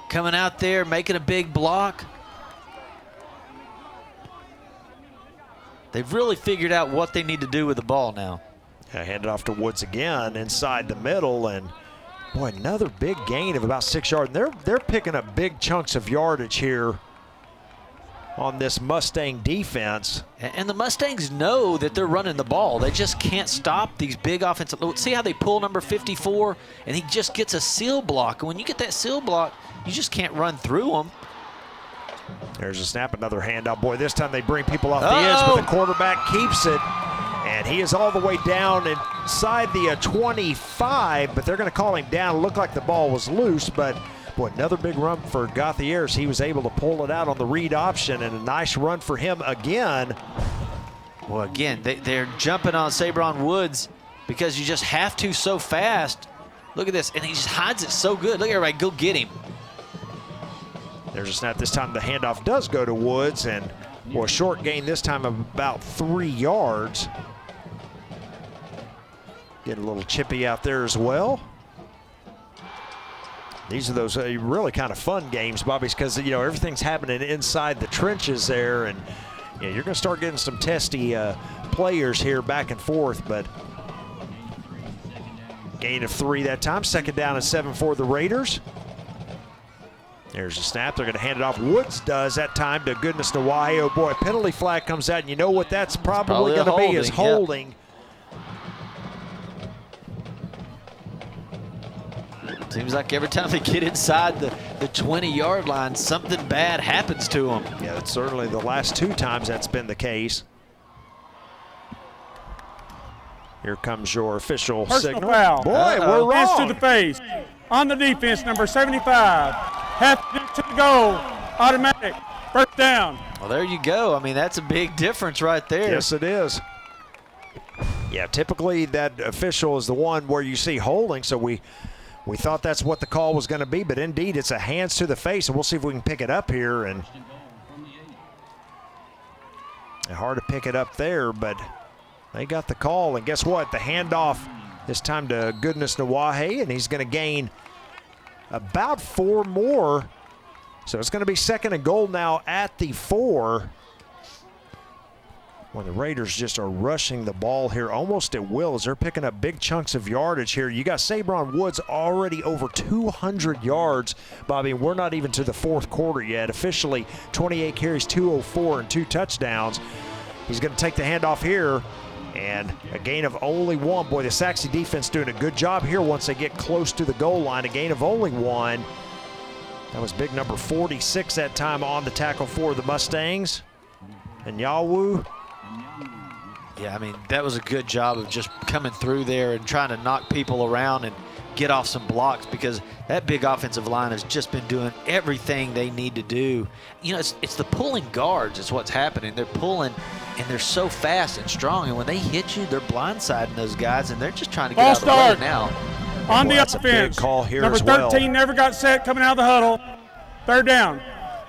coming out there, making a big block. They've really figured out what they need to do with the ball now. I hand it off to Woods again inside the middle, and boy, another big gain of about 6 yards. They're picking up big chunks of yardage here on this Mustang defense. And the Mustangs know that they're running the ball. They just can't stop these big offensive. See how they pull number 54, and he just gets a seal block. And when you get that seal block, you just can't run through them. There's a snap, another handoff. Boy, this time they bring people off the edge, but the quarterback keeps it. And he is all the way down inside the 25, but they're going to call him down. It looked like the ball was loose, but boy, another big run for Gauthiers. He was able to pull it out on the read option, and a nice run for him again. Well, again, they're jumping on Sabron Woods because you just have to so fast. Look at this, and he just hides it so good. Look at everybody, go get him. There's a snap. This time the handoff does go to Woods, and boy, a short gain this time of about 3 yards. Get a little chippy out there as well. These are those really kind of fun games, Bobby, because everything's happening inside the trenches there, and you're going to start getting some testy players here back and forth. But gain of 3 that time. 2nd down and 7 for the Raiders. There's a snap. They're going to hand it off. Woods does that time to goodness to why. Oh boy, penalty flag comes out, and you know what that's probably going to be is holding. Yep. Seems like every time they get inside the 20-yard line, something bad happens to them. Yeah, that's certainly the last 2 times that's been the case. Here comes your official Personal signal. foul. Boy, we're Hands to wrong. the face. On the defense, number 75. Half to the goal. Automatic. First down. Well, there you go. I mean, that's a big difference right there. Yes, it is. Yeah, typically that official is the one where you see holding, so we thought that's what the call was going to be, but indeed it's a hands to the face, and we'll see if we can pick it up here. And hard to pick it up there, but they got the call, and guess what? The handoff this time to Goodness Nawahe, and he's going to gain about 4 more. So it's going to be 2nd and goal now at the 4. When the Raiders just are rushing the ball here almost at will as they're picking up big chunks of yardage here. You got Sabron Woods already over 200 yards, Bobby. We're not even to the 4th quarter yet. Officially 28 carries, 204, and 2 touchdowns. He's going to take the handoff here, and a gain of only 1. Boy, the Sachse defense doing a good job here once they get close to the goal line. A gain of only 1. That was big number 46 that time on the tackle for the Mustangs. And Yawu. Yeah, I mean, that was a good job of just coming through there and trying to knock people around and get off some blocks, because that big offensive line has just been doing everything they need to do. You know, it's the pulling guards is what's happening. They're pulling, and they're so fast and strong, and when they hit you, they're blindsiding those guys, and they're just trying to get out of the way now. On the that's a big offense. call here number as well. 13 never got set coming out of the huddle. 3rd down.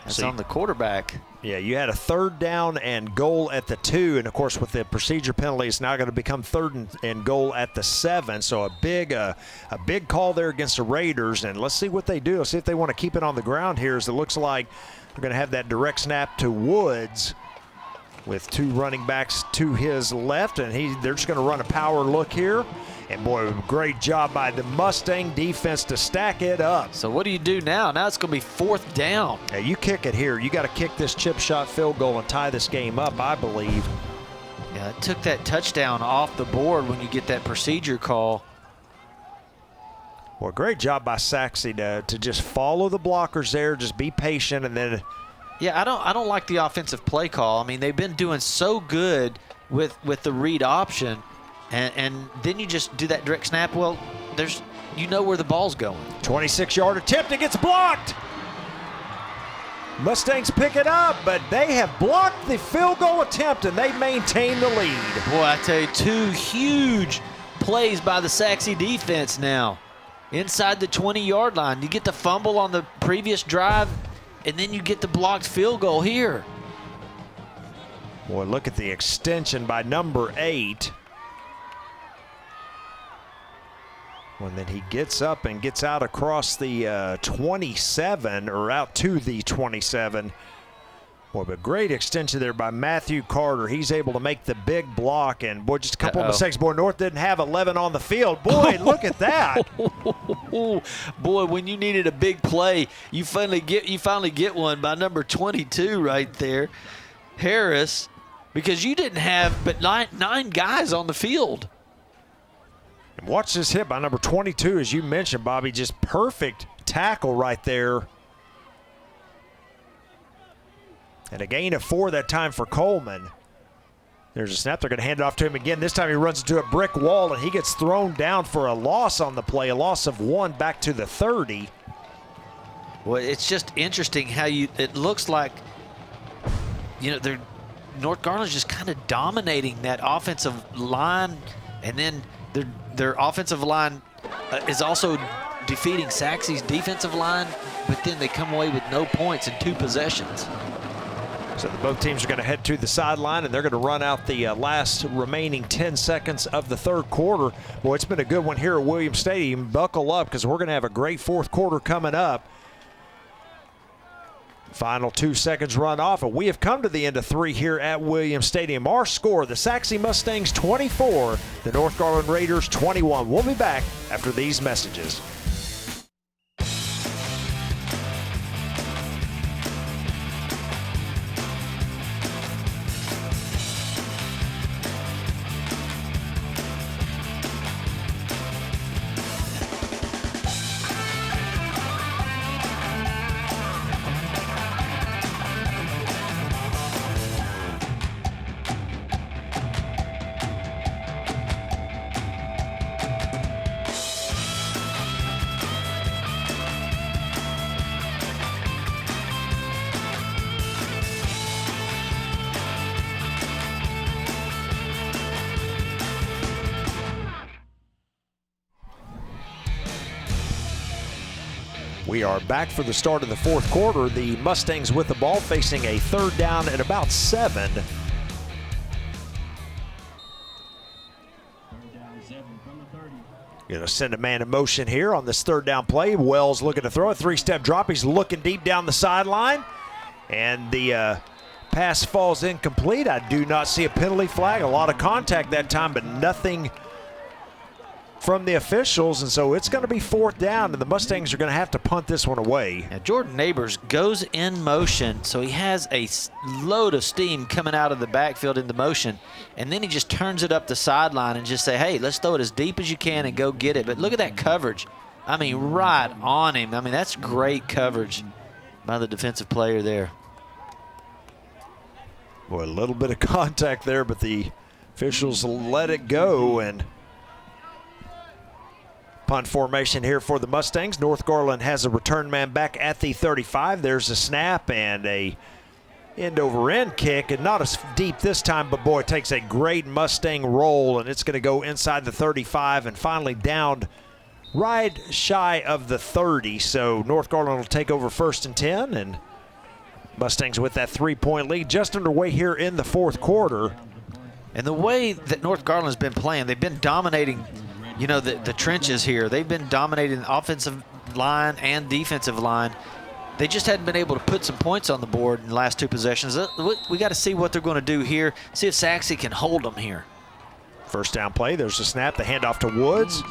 That's on the quarterback. Yeah, you had a 3rd down and goal at the 2, and of course with the procedure penalty, it's now going to become 3rd and goal at the 7. So a big call there against the Raiders, and let's see what they do. Let's see if they want to keep it on the ground here, as it looks like they're going to have that direct snap to Woods with 2 running backs to his left, and they're just going to run a power look here. And boy, great job by the Mustang defense to stack it up. So what do you do now? Now it's going to be 4th down. Now you kick it here. You got to kick this chip shot field goal and tie this game up, I believe. Yeah, it took that touchdown off the board when you get that procedure call. Well, great job by Sachse to just follow the blockers there, just be patient, and then. Yeah, I don't like the offensive play call. I mean, they've been doing so good with the read option. And then you just do that direct snap. Well, you know where the ball's going. 26-yard attempt. It gets blocked. Mustangs pick it up, but they have blocked the field goal attempt, and they maintain the lead. Boy, I tell you, 2 huge plays by the Sachse defense now. Inside the 20-yard line. You get the fumble on the previous drive, and then you get the blocked field goal here. Boy, look at the extension by number 8. When then he gets up and gets out across the 27, or out to the 27. Boy, but great extension there by Matthew Carter. He's able to make the big block, and boy, just a couple of mistakes. Boy, North didn't have 11 on the field. Boy, look at that. Boy, when you needed a big play, you finally get one by number 22 right there, Harris, because you didn't have but nine guys on the field. And watch this hit by number 22, as you mentioned, Bobby. Just perfect tackle right there. And a gain of 4 that time for Coleman. There's a snap. They're going to hand it off to him again. This time he runs into a brick wall, and he gets thrown down for a loss on the play, a loss of 1 back to the 30. Well, it's just interesting how it looks like, North Garland's just kind of dominating that offensive line, and then their offensive line is also defeating Sachse's defensive line, but then they come away with no points in 2 possessions. So both teams are going to head to the sideline, and they're going to run out the last remaining 10 seconds of the 3rd quarter. Boy, it's been a good one here at Williams Stadium. Buckle up, because we're going to have a great 4th quarter coming up. Final 2 seconds run off, and we have come to the end of 3 here at Williams Stadium. Our score, the Sachse Mustangs 24, the North Garland Raiders 21. We'll be back after these messages. We are back for the start of the fourth quarter. The Mustangs with the ball facing a third down at about 7. Going to send a man in motion here on this third down play. Wells looking to throw a 3-step drop. He's looking deep down the sideline. And the pass falls incomplete. I do not see a penalty flag. A lot of contact that time, but nothing from the officials. And so it's going to be fourth down, and the Mustangs are going to have to punt this one away. Now, Jordan Neighbors goes in motion, so he has a load of steam coming out of the backfield into motion, and then he just turns it up the sideline and just say, hey, let's throw it as deep as you can and go get it. But look at that coverage. I mean, right on him. I mean, that's great coverage by the defensive player there. Boy, a little bit of contact there, but the officials let it go. And punt formation here for the Mustangs. North Garland has a return man back at the 35. There's a snap and a end-over-end kick, and not as deep this time, but boy, it takes a great Mustang roll, and it's going to go inside the 35 and finally down right shy of the 30. So North Garland will take over 1st and 10, and Mustangs with that 3-point lead just underway here in the fourth quarter. And the way that North Garland's been playing, they've been dominating, you know, the trenches here. They've been dominating the offensive line and defensive line. They just hadn't been able to put some points on the board in the last 2 possessions. We got to see what they're going to do here, see if Sachse can hold them here. First down play, there's a snap, the handoff to Woods.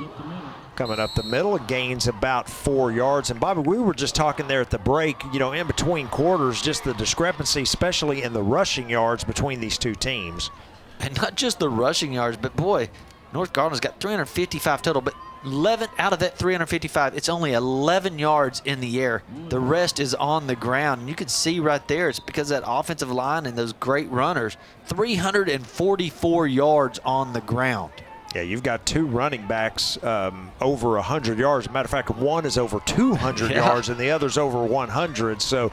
Coming up the middle, gains about 4 yards. And Bobby, we were just talking there at the break, you know, in between quarters, just the discrepancy, especially in the rushing yards between these two teams. And not just the rushing yards, but boy, North Garland's got 355 total, but 11 out of that 355, it's only 11 yards in the air. The rest is on the ground. And you can see right there, it's because of that offensive line and those great runners. 344 yards on the ground. Yeah, you've got 2 running backs over 100 yards. As a matter of fact, one is over 200 yards and the other's over 100. So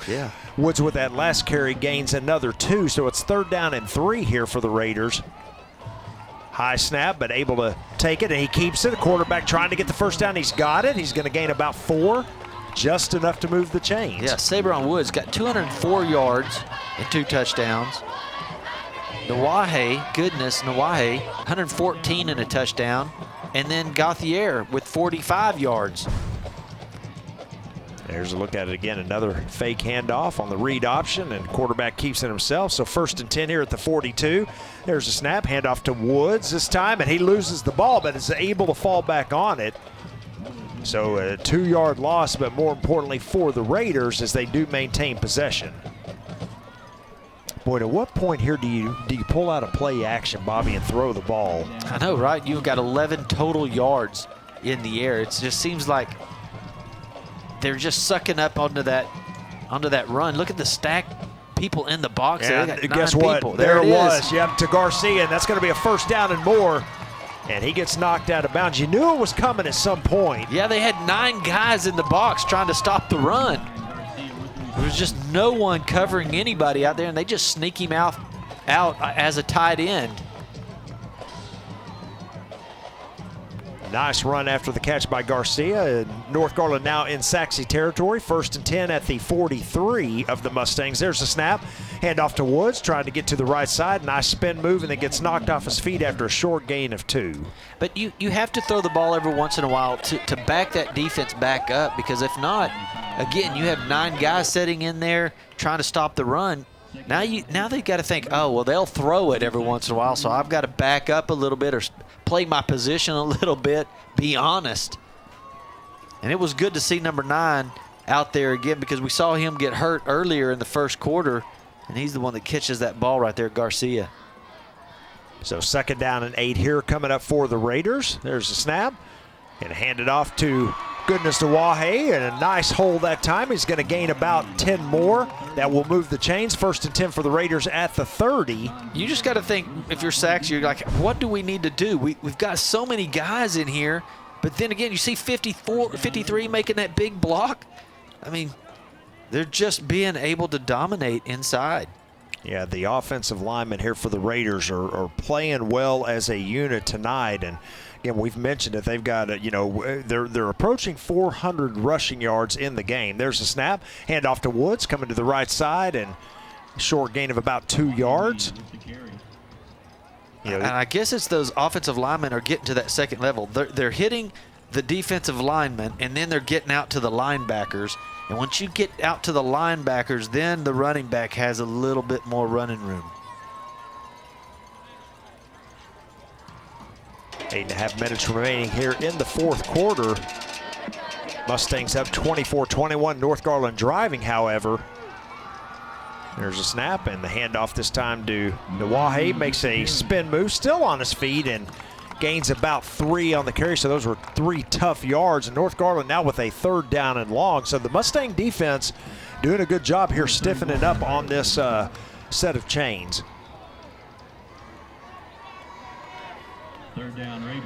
Woods with that last carry gains another 2. So it's 3rd down and 3 here for the Raiders. High snap, but able to take it, and he keeps it. The quarterback trying to get the first down. He's got it. He's going to gain about 4, just enough to move the chains. Yeah, Sabron Woods got 204 yards and 2 touchdowns. Nawahe, 114 and a touchdown. And then Gauthier with 45 yards. There's a look at it again. Another fake handoff on the read option, and quarterback keeps it himself. So 1st and 10 here at the 42. There's a snap, handoff to Woods this time, and he loses the ball, but is able to fall back on it. So a 2-yard loss, but more importantly for the Raiders as they do maintain possession. Boy, at what point here do you pull out a play action, Bobby, and throw the ball? I know, right? You've got 11 total yards in the air. It just seems like they're just sucking up onto that run. Look at the stack people in the box. And they got 9 guess what? people. There it was. Yep, to Garcia, and that's going to be a 1st down and more. And he gets knocked out of bounds. You knew it was coming at some point. Yeah, they had 9 guys in the box trying to stop the run. There was just no one covering anybody out there, and they just sneak him out as a tight end. Nice run after the catch by Garcia. And North Garland now in Sachse territory. 1st and 10 at the 43 of the Mustangs. There's a snap. Handoff to Woods, trying to get to the right side. Nice spin move, and then gets knocked off his feet after a short gain of 2. But you have to throw the ball every once in a while to back that defense back up, because if not, again, you have 9 guys sitting in there trying to stop the run. Now they've got to think, oh, well, they'll throw it every once in a while, so I've got to back up a little bit or play my position a little bit, be honest. And it was good to see number 9 out there again, because we saw him get hurt earlier in the first quarter, and he's the one that catches that ball right there, Garcia. So 2nd down and 8 here coming up for the Raiders. There's a snap, and hand it off to Goodness to Wahe, and a nice hole that time. He's going to gain about 10 more. That will move the chains. 1st and 10 for the Raiders at the 30. You just got to think, if you're Sachse, you're like, what do we need to do? We've got so many guys in here, but then again, you see 53 making that big block. I mean, they're just being able to dominate inside. Yeah, the offensive linemen here for the Raiders are playing well as a unit tonight, and Again, we've mentioned it. They've got, they're approaching 400 rushing yards in the game. There's a snap. Handoff to Woods coming to the right side, and short gain of about 2 yards. And I guess it's those offensive linemen are getting to that second level. They're hitting the defensive linemen, and then they're getting out to the linebackers. And once you get out to the linebackers, then the running back has a little bit more running room. 8.5 minutes remaining here in the fourth quarter. Mustangs up 24-21. North Garland driving, however. There's a snap, and the handoff this time to Nawahe. Makes a spin move, still on his feet, and gains about 3 on the carry. So those were 3 tough yards. And North Garland now with a 3rd down and long. So the Mustang defense doing a good job here stiffening up on this set of chains. 3rd down, Raiders.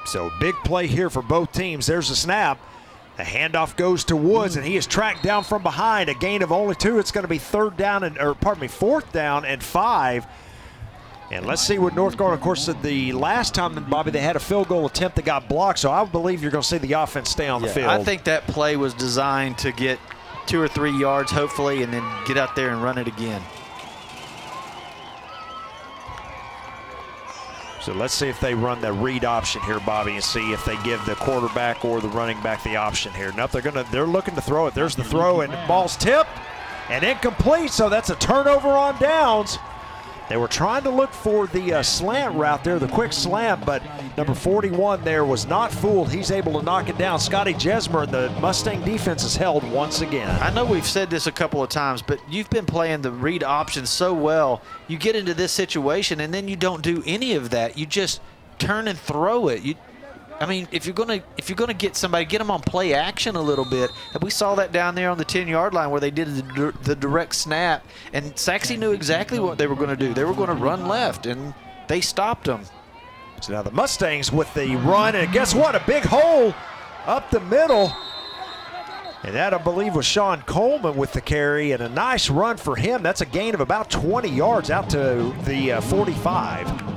So big play here for both teams. There's a snap. The handoff goes to Woods, and he is tracked down from behind. A gain of only 2. It's going to be 4th down and 5. And let's see what North Garland, of course, the last time, Bobby, they had a field goal attempt that got blocked. So I believe you're going to see the offense stay on the field. I think that play was designed to get 2 or 3 yards, hopefully, and then get out there and run it again. So let's see if they run the read option here, Bobby, and see if they give the quarterback or the running back the option here. Nope, they're looking to throw it. There's the throw, and the ball's tipped and incomplete. So that's a turnover on downs. They were trying to look for the slant route there, the quick slant, but number 41 there was not fooled. He's able to knock it down. Scotty Jesmer, the Mustang defense is held once again. I know we've said this a couple of times, but you've been playing the read option so well. You get into this situation, and then you don't do any of that. You just turn and throw it. If you're gonna get somebody, get them on play action a little bit. And we saw that down there on the 10-yard line where they did the direct snap, and Sachse knew exactly what they were going to do. They were going to run left, and they stopped them. So now the Mustangs with the run, and guess what? A big hole up the middle. And that, I believe, was Sean Coleman with the carry, and a nice run for him. That's a gain of about 20 yards out to the 45.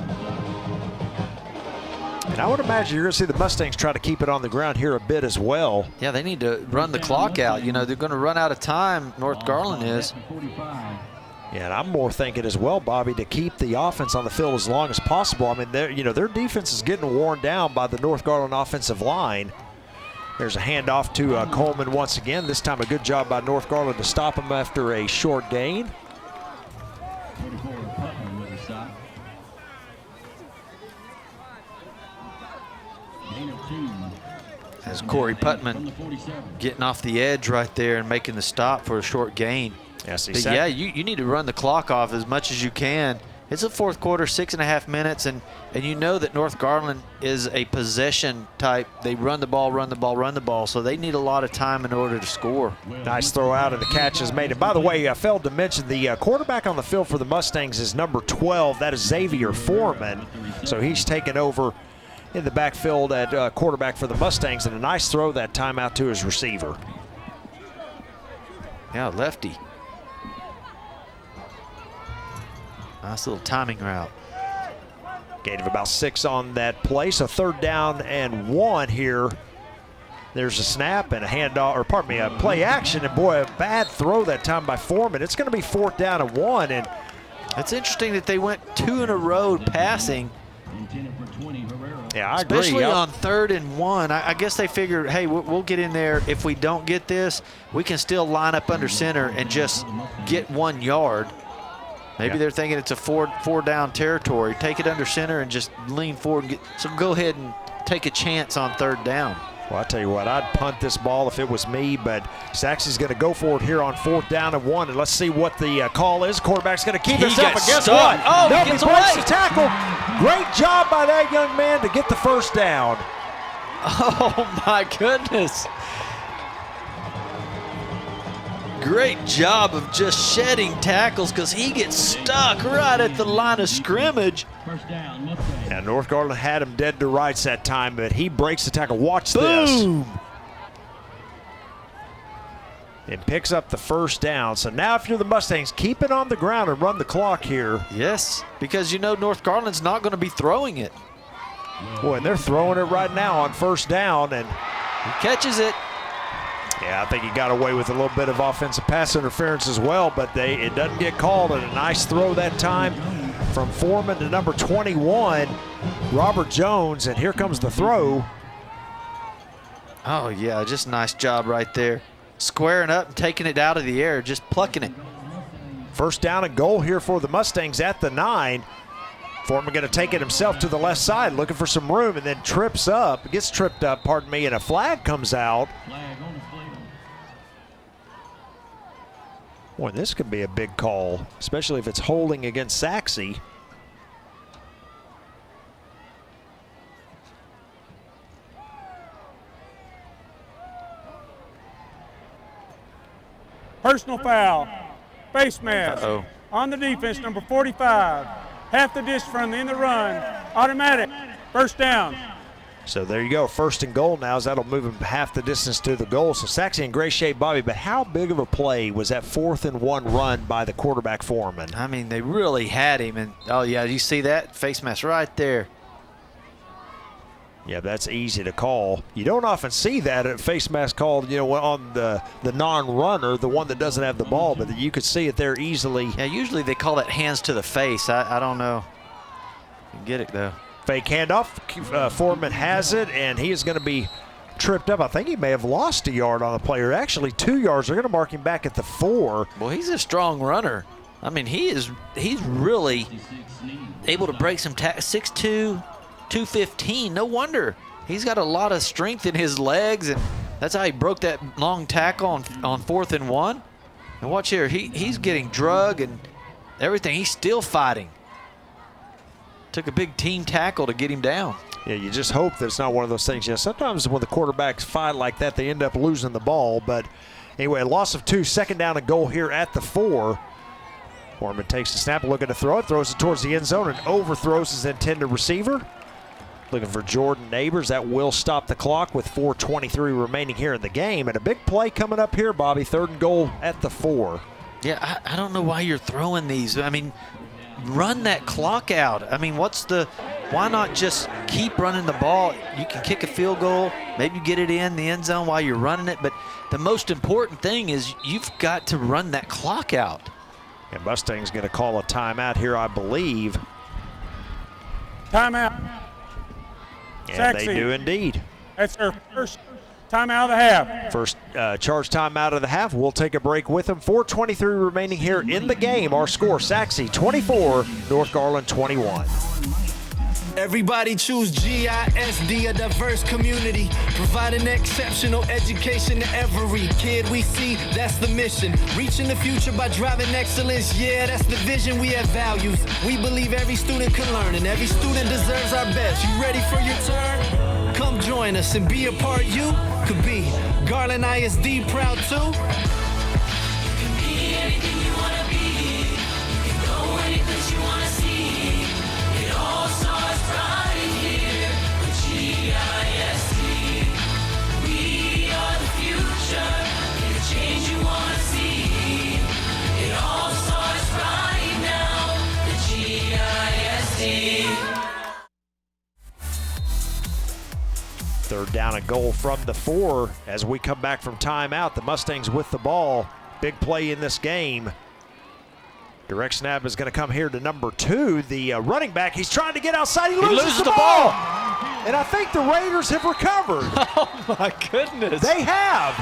And I would imagine you're going to see the Mustangs try to keep it on the ground here a bit as well. Yeah, they need to run the clock out. They're going to run out of time, North Garland is. Yeah, and I'm more thinking as well, Bobby, to keep the offense on the field as long as possible. I mean, their defense is getting worn down by the North Garland offensive line. There's a handoff to Coleman once again. This time a good job by North Garland to stop him after a short gain. 44, Putnam with a stop. Gain of 2. As Corey Putman getting off the edge right there and making the stop for a short gain. Yes, but yeah, you need to run the clock off as much as you can. It's a fourth quarter, 6.5 minutes, and you know that North Garland is a possession type. They run the ball, run the ball, run the ball, so they need a lot of time in order to score. Nice throw out, and the catch is made. And by the way, I failed to mention the quarterback on the field for the Mustangs is number 12. That is Xavier Foreman. So he's taken over in the backfield at quarterback for the Mustangs, and a nice throw that time out to his receiver. Yeah, lefty. Nice little timing route. Gain of about 6 on that play, so 3rd down and 1 here. There's a snap and a handoff, a play action, and boy, a bad throw that time by Foreman. It's going to be 4th down and 1, and it's interesting that they went 2 in a row passing. Yeah, I agree. Especially on 3rd and 1. I guess they figured, hey, we'll get in there. If we don't get this, we can still line up under center and just get 1 yard. Maybe they're thinking it's a four down territory. Take it under center and just lean forward. So go ahead and take a chance on 3rd down. Well, I tell you what, I'd punt this ball if it was me, but Sachse's going to go for it here on 4th down and 1, and let's see what the call is. Quarterback's going to keep himself, and guess what? Oh, nope, he breaks away. the tackle. Great job by that young man to get the 1st down. Oh, my goodness. Great job of just shedding tackles because he gets stuck right at the line of scrimmage. First down, Mustang. And North Garland had him dead to rights that time, but he breaks the tackle. Watch Boom. this. and picks up the first down. So now if you're the Mustangs, keep it on the ground and run the clock here. Yes, because you know North Garland's not going to be throwing it. Boy, and they're throwing it right now on first down, and he catches it. Yeah, I think he got away with a little bit of offensive pass interference as well, but it doesn't get called. And a nice throw that time from Foreman to number 21, Robert Jones, and here comes the throw. Oh, yeah, just a nice job right there. Squaring up and taking it out of the air, just plucking it. First down and goal here for the Mustangs at the 9. Foreman going to take it himself to the left side, looking for some room, and then gets tripped up, pardon me, and a flag comes out. Boy, this could be a big call, especially if it's holding against Sachse. Personal foul, face mask. Uh-oh. On the defense, number 45. Half the distance from the end of the run, automatic, first down. So there you go, first and goal now, as that'll move him half the distance to the goal. So Sachse in great shape, Bobby, but how big of a play was that 4th and 1 run by the quarterback Foreman? I mean, they really had him, and oh yeah, you see that? Face mask right there. Yeah, that's easy to call. You don't often see that at face mask called, you know, on the non-runner, the one that doesn't have the ball, but you could see it there easily. Yeah, usually they call that hands to the face. I don't know. You get it, though. Fake handoff. Foreman has it, and he is going to be tripped up. I think he may have lost a yard on the play, or actually 2 yards. They're going to mark him back at the 4. Well, he's a strong runner. I mean, he's really able to break some 6'2", 215. No wonder. He's got a lot of strength in his legs, and that's how he broke that long tackle on 4th and 1. And watch here. He's getting drug and everything. He's still fighting. Took a big team tackle to get him down. Yeah, you just hope that it's not one of those things. Yeah, sometimes when the quarterbacks fight like that, they end up losing the ball. But anyway, a loss of 2, second down and goal here at the 4. Foreman takes the snap, looking to throw it, throws it towards the end zone, and overthrows his intended receiver. Looking for Jordan Neighbors. That will stop the clock with 4:23 remaining here in the game. And a big play coming up here, Bobby. 3rd and goal at the 4. Yeah, I don't know why you're throwing these. I mean, run that clock out. I mean, why not just keep running the ball? You can kick a field goal, maybe get it in the end zone while you're running it, but the most important thing is you've got to run that clock out. And Mustang's going to call a timeout here, I believe. Timeout. And Sachse. they do indeed. That's their first timeout of the half. First charge timeout of the half. We'll take a break with them. 4:23 remaining here in the game. Our score, Sachse 24, North Garland 21. Everybody choose GISD, a diverse community, providing exceptional education to every kid we see. That's the mission. Reaching the future by driving excellence. Yeah, that's the vision. We have values. We believe every student can learn, and every student deserves our best. You ready for your turn? Come join us and be a part. You could be Garland ISD proud too. Third down and goal from the 4 as we come back from timeout. The Mustangs with the ball. Big play in this game. Direct snap is going to come here to number 2, the running back. He's trying to get outside. He loses the ball. And I think the Raiders have recovered. Oh, my goodness. They have.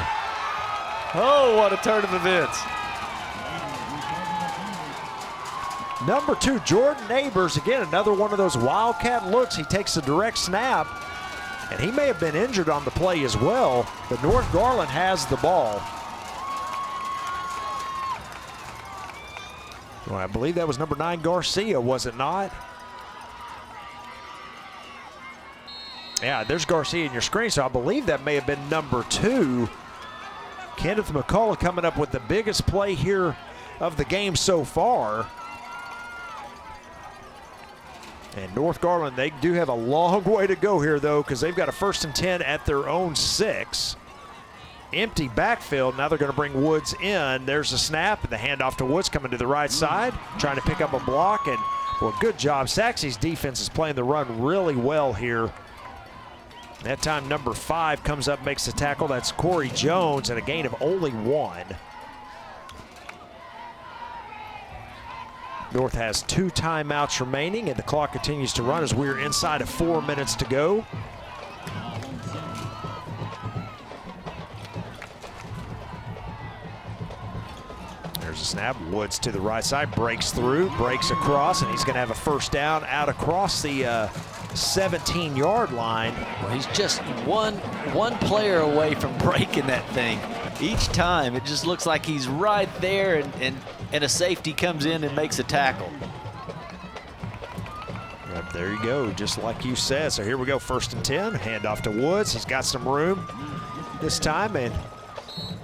Oh, what a turn of events. Number 2, Jordan Neighbors. Again, another one of those wildcat looks. He takes the direct snap. And he may have been injured on the play as well, but North Garland has the ball. Well, I believe that was number 9, Garcia, was it not? Yeah, there's Garcia in your screen, so I believe that may have been number 2. Kenneth McCullough coming up with the biggest play here of the game so far. And North Garland, they do have a long way to go here, though, because they've got a 1st and 10 at their own 6 empty backfield. Now they're going to bring Woods in. There's a snap, and the handoff to Woods coming to the right side, trying to pick up a block. And, well, good job. Sachse's defense is playing the run really well here. That time, number 5 comes up, makes the tackle. That's Corey Jones, and a gain of only 1. North has 2 timeouts remaining, and the clock continues to run as we're inside of 4 minutes to go. There's a snap. Woods to the right side, breaks through, breaks across, and he's going to have a first down out across the 17-yard line. Well, he's just one player away from breaking that thing. Each time, it just looks like he's right there, and a safety comes in and makes a tackle. Yep, there you go, just like you said. So here we go, 1st and 10. Handoff to Woods. He's got some room this time, and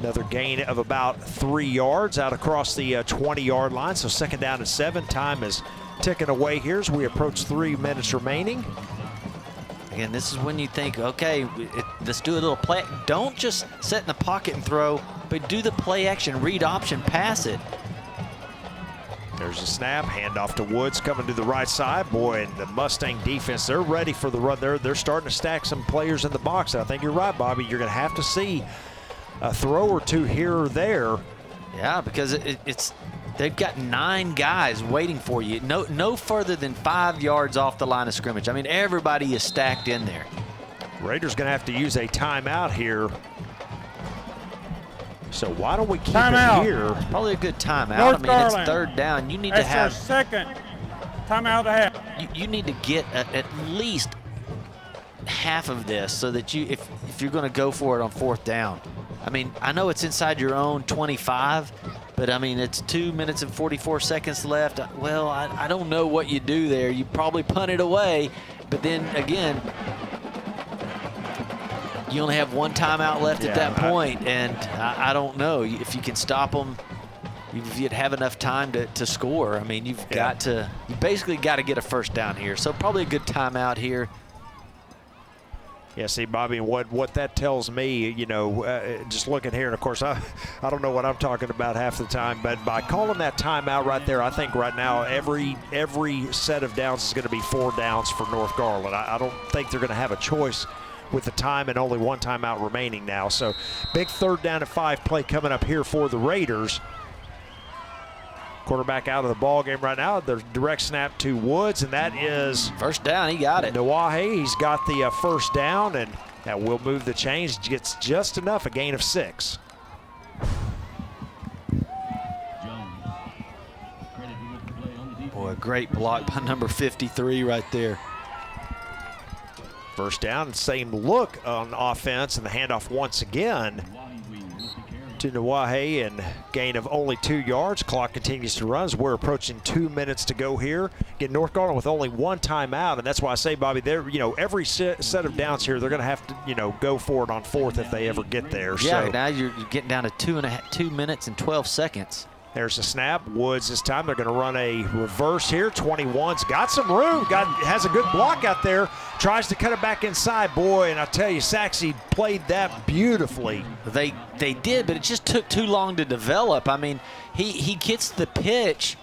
another gain of about 3 yards out across the 20-yard line. So 2nd down and 7. Time is ticking away here as we approach 3 minutes remaining. Again, this is when you think, okay, let's do a little play. Don't just sit in the pocket and throw, but do the play action, read option, pass it. There's a snap, handoff to Woods coming to the right side. Boy, and the Mustang defense, they're ready for the run. They're starting to stack some players in the box. I think you're right, Bobby. You're going to have to see a throw or two here or there. Yeah, because they've got 9 guys waiting for you. No further than 5 yards off the line of scrimmage. I mean, everybody is stacked in there. Raiders going to have to use a timeout here. So why don't we keep Timeout. it here? Probably a good timeout. North I mean, Garland. it's 3rd down. You need That's to have their 2nd timeout to have. you need to get at least half of this so that if you're going to go for it on 4th down. I mean, I know it's inside your own 25, but I mean, it's 2 minutes and 44 seconds left. Well, I don't know what you do there. You probably punt it away, but then again, you only have 1 timeout left at that point, and I don't know if you can stop them. If you'd have enough time to score, I mean, you basically got to get a 1st down here. So probably a good timeout here. Yeah, see, Bobby, and what that tells me, you know, just looking here, and of course, I don't know what I'm talking about half the time, but by calling that timeout right there, I think right now every set of downs is going to be 4 downs for North Garland. I don't think they're going to have a choice with the time and only 1 timeout remaining now. So big 3rd down and 5 play coming up here for the Raiders. Quarterback out of the ball game right now. The direct snap to Woods, and that is 1st down. He got it. Nawahe. He's got the 1st down, and that will move the chains. Gets just enough, a gain of 6. Boy, a great block by number 53 right there. 1st down, same look on offense, and the handoff once again to Nawahe, and gain of only 2 yards. Clock continues to run as we're approaching 2 minutes to go here. Again, North Garland with only 1 timeout, and that's why I say, Bobby, they're, you know, every set of downs here, they're going to have to, you know, go for it on 4th if they ever get there. Yeah, so now you're getting down to 2 minutes and 12 seconds. There's a snap. Woods this time. They're going to run a reverse here. 21's got some room. Has a good block out there. Tries to cut it back inside. Boy, and I tell you, Sachse played that beautifully. They did, but it just took too long to develop. I mean, he gets the pitch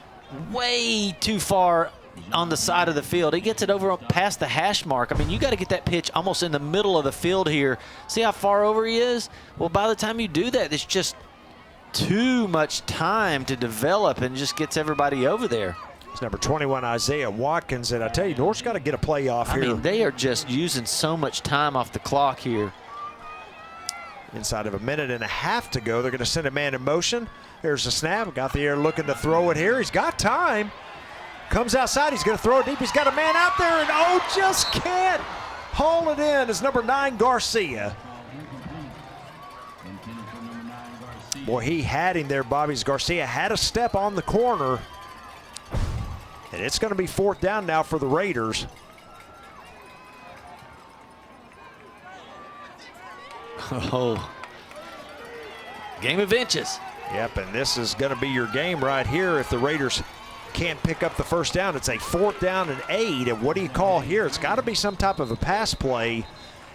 way too far on the side of the field. He gets it over past the hash mark. I mean, you got to get that pitch almost in the middle of the field here. See how far over he is? Well, by the time you do that, it's just too much time to develop and just gets everybody over there. It's number 21, Isaiah Watkins, and I tell you, North's got to get a play off here. I mean, they are just using so much time off the clock here. Inside of a minute and a half to go, they're going to send a man in motion. There's a snap. Got the air looking to throw it here. He's got time. Comes outside. He's going to throw it deep. He's got a man out there, and just can't haul it in. It's number 9, Garcia. Boy, he had him there, Bobby. Garcia had a step on the corner. And it's going to be 4th down now for the Raiders. Oh, game of inches. Yep, and this is going to be your game right here if the Raiders can't pick up the 1st down. It's a 4th down and 8, and what do you call here? It's got to be some type of a pass play,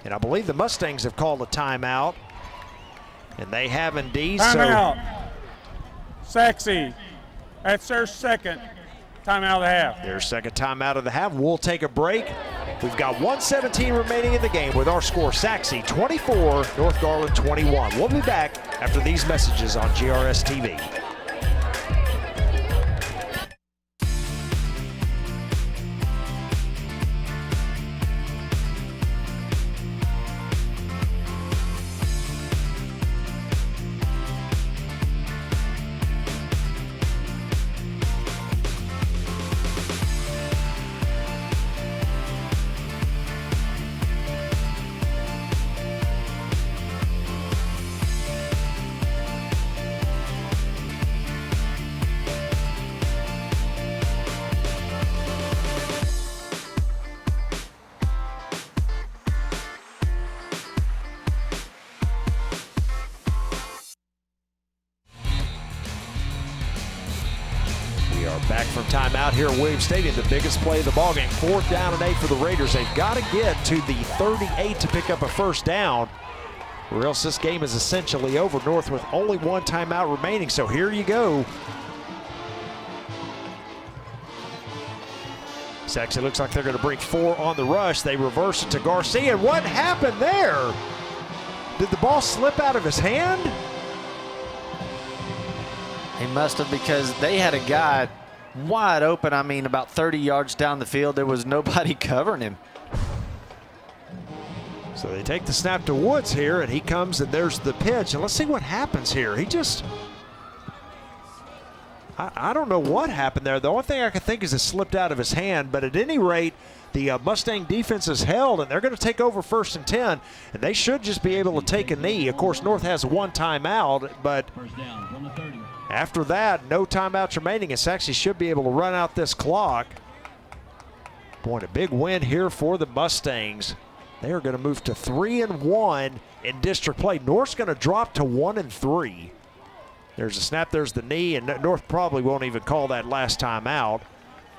and I believe the Mustangs have called a timeout. And they have indeed. Timeout. Sachse. That's their second timeout of the half. Their second timeout of the half. We'll take a break. We've got 1:17 remaining in the game with our score Sachse 24, North Garland 21. We'll be back after these messages on GRS TV. Back from timeout here at Williams Stadium, the biggest play of the ballgame. 4th down and 8 for the Raiders. They've got to get to the 38 to pick up a first down, or else this game is essentially over. North with only 1 timeout remaining, so here you go. Sachse looks like they're going to bring 4 on the rush. They reverse it to Garcia. What happened there? Did the ball slip out of his hand? He must have, because they had a guy wide open. I mean, about 30 yards down the field. There was nobody covering him. So they take the snap to Woods here, and he comes, and there's the pitch. And let's see what happens here. He just, I don't know what happened there. The only thing I can think is it slipped out of his hand. But at any rate, the Mustang defense is held, and they're going to take over 1st and 10, and they should just be able to take a knee. Of course, North has 1 timeout, but First down from the 30. after that, no timeouts remaining, and Sachse should be able to run out this clock. Boy, a big win here for the Mustangs. They are going to move to 3-1 in district play. North's going to drop to 1-3. There's a snap, there's the knee, and North probably won't even call that last time out.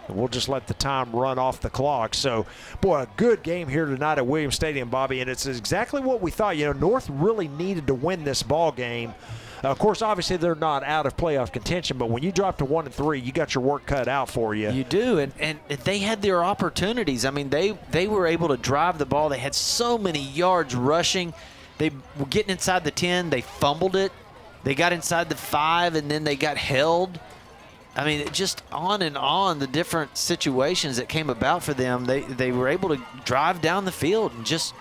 And we'll just let the time run off the clock. So, boy, a good game here tonight at Williams Stadium, Bobby, and it's exactly what we thought. You know, North really needed to win this ball game. Of course, obviously, they're not out of playoff contention, but when you drop to 1-3, you got your work cut out for you. You do, and they had their opportunities. I mean, they were able to drive the ball. They had so many yards rushing. They were getting inside the 10. They fumbled it. They got inside the 5, and then they got held. I mean, just on and on, the different situations that came about for them. They were able to drive down the field, and just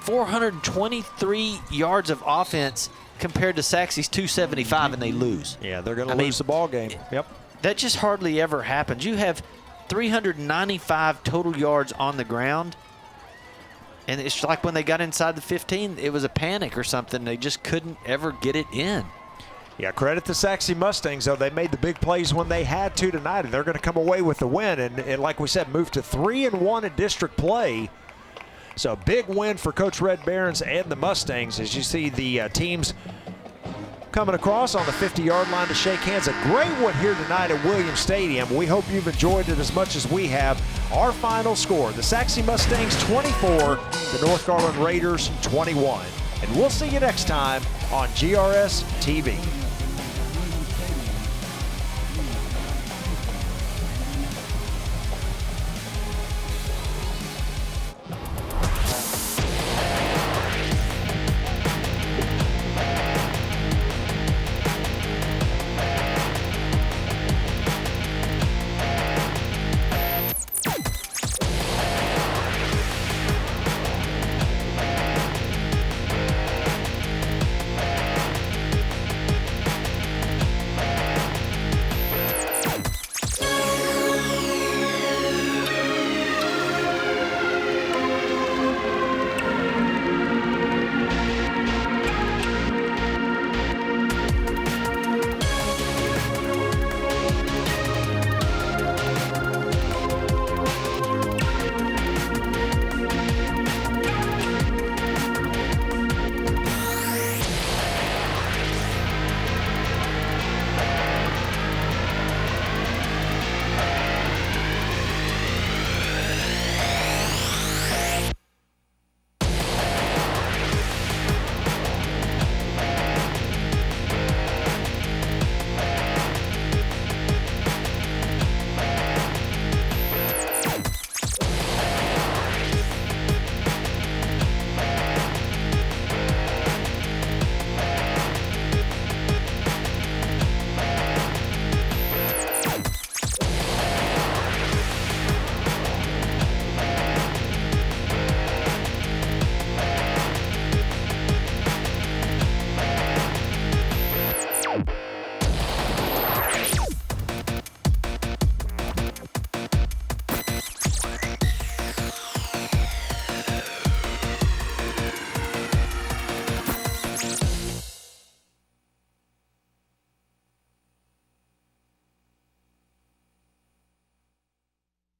423 yards of offense compared to Sachse's 275, and they lose. Yeah, they're going to lose the ball game. Yep. That just hardly ever happens. You have 395 total yards on the ground, and it's like when they got inside the 15, it was a panic or something. They just couldn't ever get it in. Yeah, credit to Sachse Mustangs, though. They made the big plays when they had to tonight, and they're going to come away with the win. And like we said, move to 3-1 in district play. So a big win for Coach Red Barons and the Mustangs as you see the teams coming across on the 50-yard line to shake hands. A great one here tonight at Williams Stadium. We hope you've enjoyed it as much as we have. Our final score, the Sachse Mustangs 24, the North Garland Raiders 21. And we'll see you next time on GRS TV.